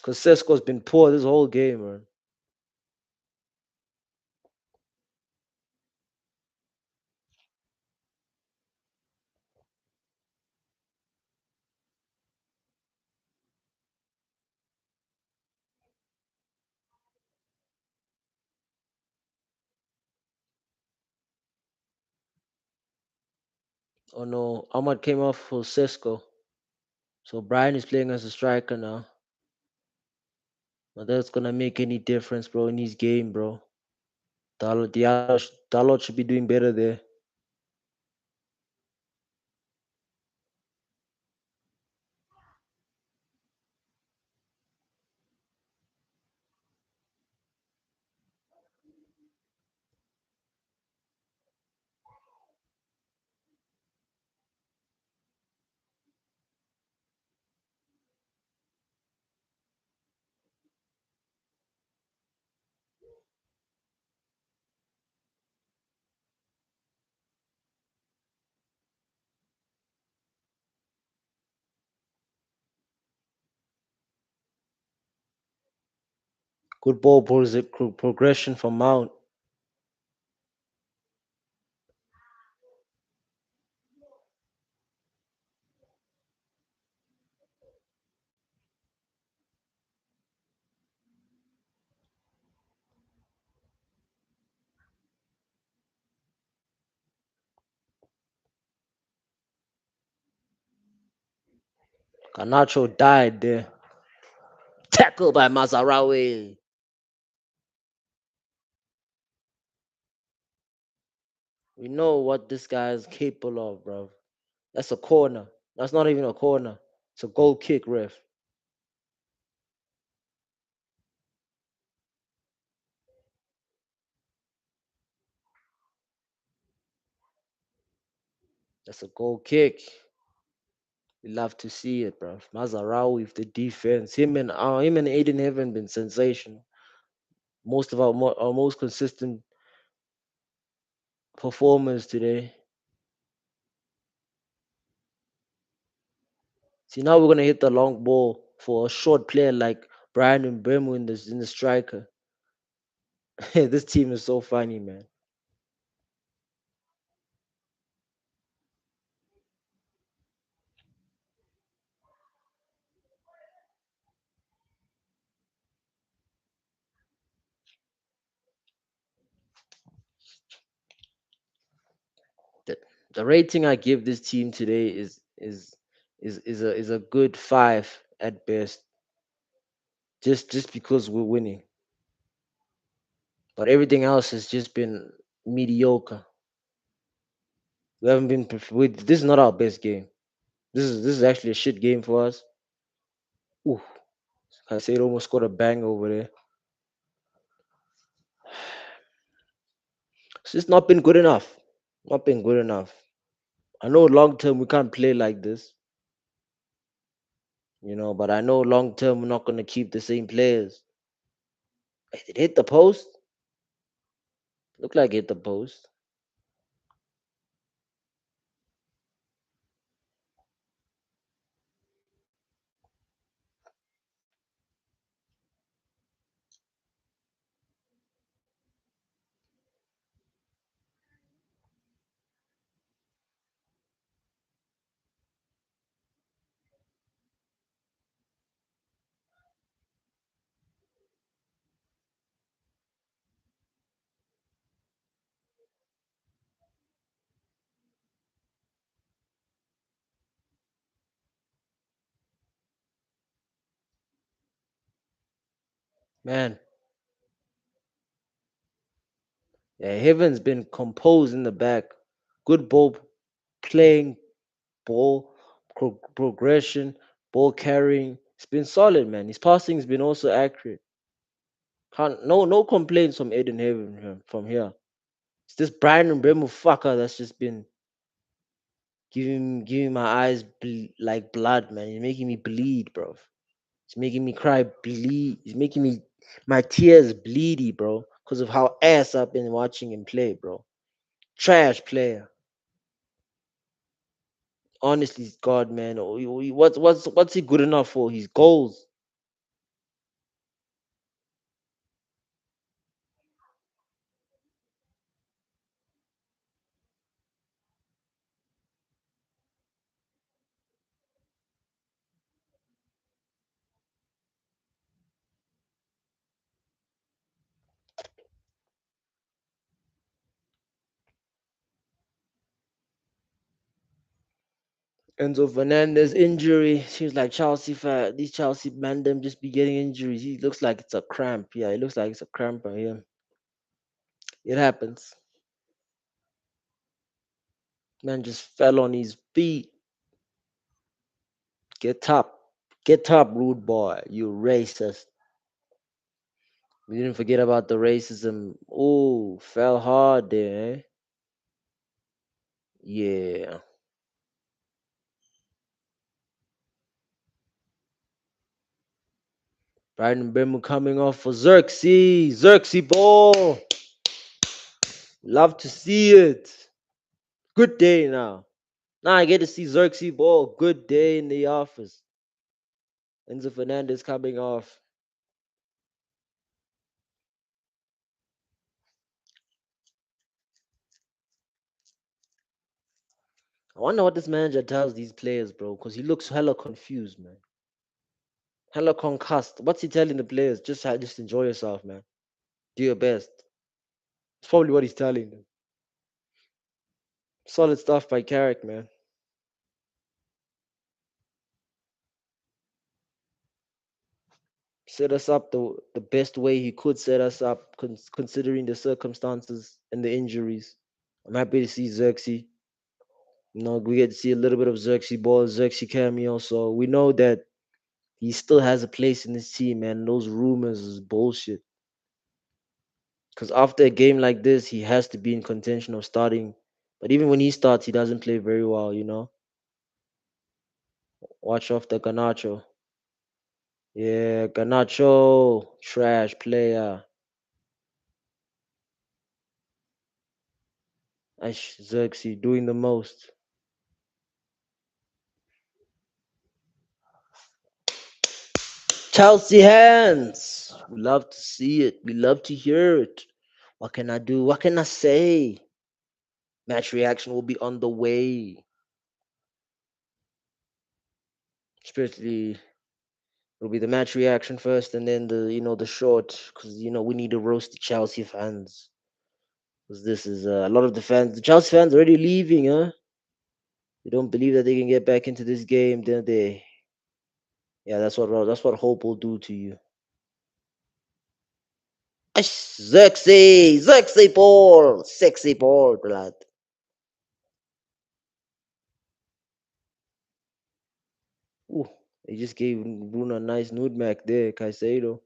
Because Sesko's been poor this whole game, man. Oh no, Ahmad came off for Sesko. So Brian is playing as a striker now. But that's gonna make any difference, bro, in his game, bro. Dalot should be doing better there. Good ball progression from Mount. Garnacho died there. Tackle by Mazarawi. We know what this guy is capable of, bro. That's a corner. That's not even a corner. It's a goal kick, ref. That's a goal kick. We love to see it, bro. Mazarawi with the defense. Him and Aiden haven't been sensational. Most of our most consistent performers today. See, now we're gonna hit the long ball for a short player like Brian and Bremo in the striker. This team is so funny, man. The, the rating I give this team today is a good 5 at best, just because we're winning. But everything else has just been mediocre. We haven't been. This is not our best game. This is actually a shit game for us. Ooh, I say it almost scored a bang over there. It's just not been good enough. Not been good enough. I know long term we can't play like this, but I know long term we're not gonna keep the same players. Did it hit the post? Looked like it hit the post. Man, yeah, Heaven's been composed in the back. Good ball playing, ball progression, ball carrying. It's been solid, man. His passing's been also accurate. No complaints from Aiden Heaven from here. It's this Brian Bremo fucker that's just been giving my eyes like blood, man. He's making me bleed, bro. It's making me cry, bleed. It's making me my tears bleedy, bro, because of how ass I've been watching him play, bro. Trash player. Honestly, God, man. What's he good enough for? His goals. Enzo Fernandez injury seems like Chelsea fan. These Chelsea man them just be getting injuries. He looks like it's a cramp. Yeah, it looks like it's a cramp on him. It happens. Man just fell on his feet. Get top. Get top, rude boy. You racist. We didn't forget about the racism. Oh, fell hard there, eh? Yeah. Brighton Bemu coming off for Xerxes. Xerxes ball. Love to see it. Good day now. Now I get to see Xerxes ball. Good day in the office. Enzo Fernandez coming off. I wonder what this manager tells these players, bro, because he looks hella confused, man. Hella concussed. What's he telling the players? Just enjoy yourself, man. Do your best. It's probably what he's telling them. Solid stuff by Carrick, man. Set us up the best way he could set us up, considering the circumstances and the injuries. I'm happy to see Xerxes. We get to see a little bit of Xerxes ball, Xerxes cameo. So we know that he still has a place in this team, man. Those rumors is bullshit. Because after a game like this, he has to be in contention of starting. But even when he starts, he doesn't play very well, you know? Watch off the Ganacho. Yeah, Ganacho, trash player. Xerxes doing the most. Chelsea hands. We love to see it. We love to hear it. What can I do? What can I say? Match reaction will be on the way. Especially it'll be the match reaction first, and then the short, because we need to roast the Chelsea fans. Because this is a lot of the Chelsea fans already leaving, huh? They don't believe that they can get back into this game. Then they, yeah, that's what hope will do to you. Sexy ball, blood. Ooh, they just gave Bruno a nice nude mac there, Caicedo.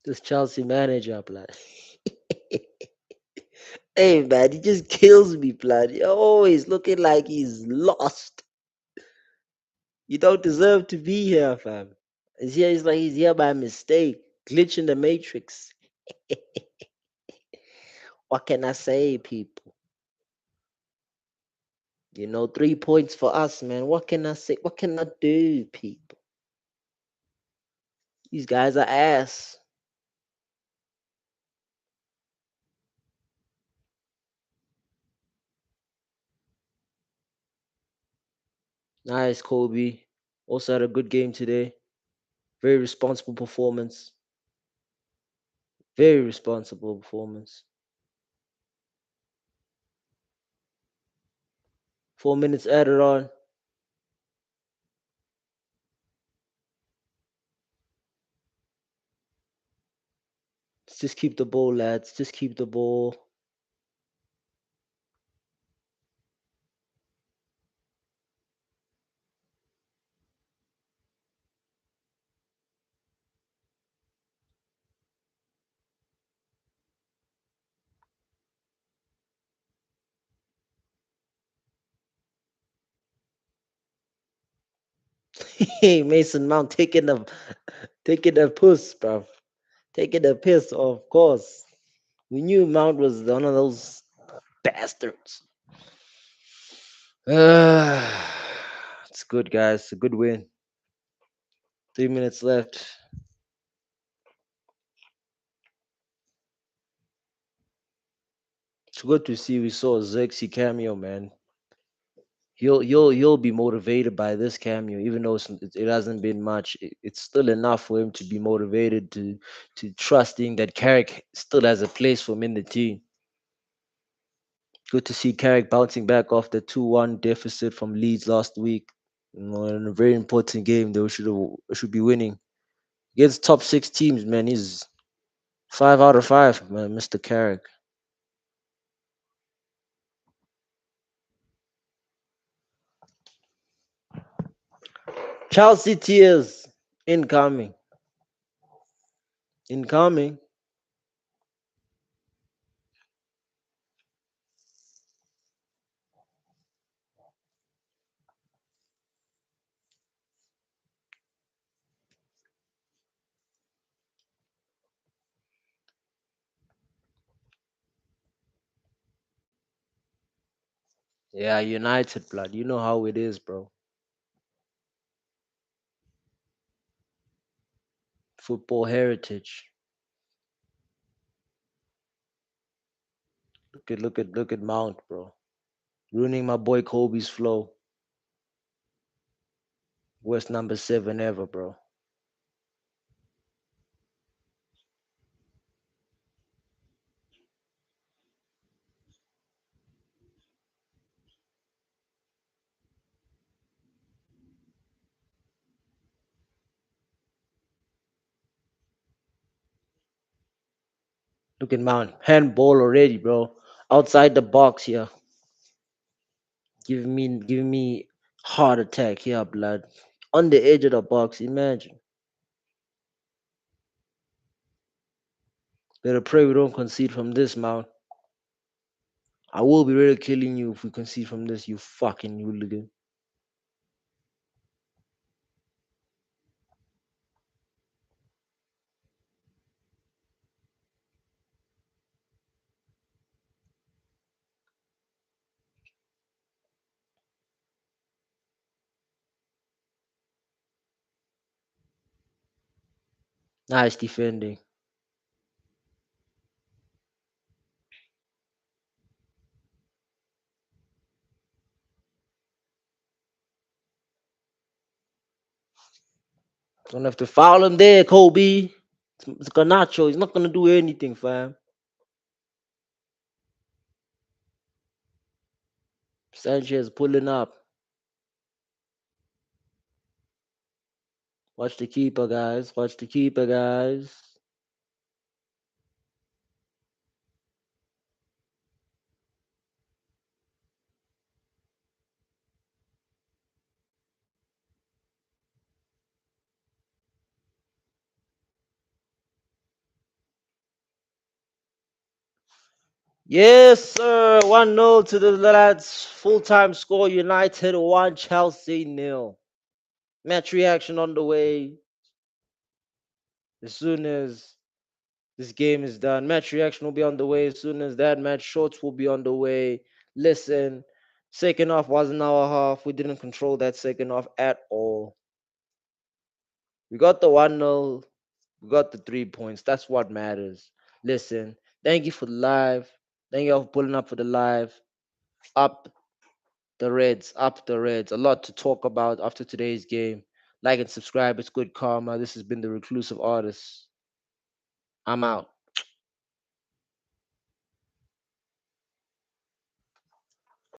This Chelsea manager, blood. Hey man, he just kills me, blood. He always looking like he's lost. You don't deserve to be here, fam. He's like he's here by mistake. Glitch in the matrix. What can I say, people? 3 points for us, man. What can I say? What can I do, people? These guys are ass. Nice, Kobe. Also had a good game today. Very responsible performance. Very responsible performance. 4 minutes added on. Just keep the ball, lads. Just keep the ball. Hey, Mason Mount taking a puss, bro. Taking a piss, of course. We knew Mount was one of those bastards. It's good, guys. It's a good win. 3 minutes left. good to see we saw a Zexy cameo, man. He'll be motivated by this cameo, even though it hasn't been much. It's still enough for him to be motivated to trusting that Carrick still has a place for him in the team. Good to see Carrick bouncing back off the 2-1 deficit from Leeds last week. In a very important game, they should be winning against top six teams. Man, he's 5 out of 5, man, Mr. Carrick. Chelsea tears incoming, incoming. Yeah, United blood. You know how it is, bro. Football heritage. Look at Mount, bro. Ruining my boy Kobe's flow. Worst number 7 ever, bro. Look at Mount. Handball already, bro. Outside the box here. Giving me heart attack here, blood. On the edge of the box, imagine. Better pray we don't concede from this, Mount. I will be really killing you if we concede from this, you fucking hooligan. Nice defending. Don't have to foul him there, Kobe. It's Garnacho. He's not gonna do anything, fam. Sanchez pulling up. Watch the keeper, guys. Watch the keeper, guys. Yes, sir. 1-0 to the lads. Full time score United 1, Chelsea nil. Match reaction on the way. As soon as this game is done, match reaction will be on the way. As soon as that match, shorts will be on the way. Listen, second half was an hour half. We didn't control that second half at all. We got the 1-0. We got the 3 points. That's what matters. Listen, thank you for the live. Thank you all for pulling up for the live. Up the Reds, up the Reds. A lot to talk about after today's game. Like and subscribe. It's good karma. This has been the Reclusive Artist. I'm out.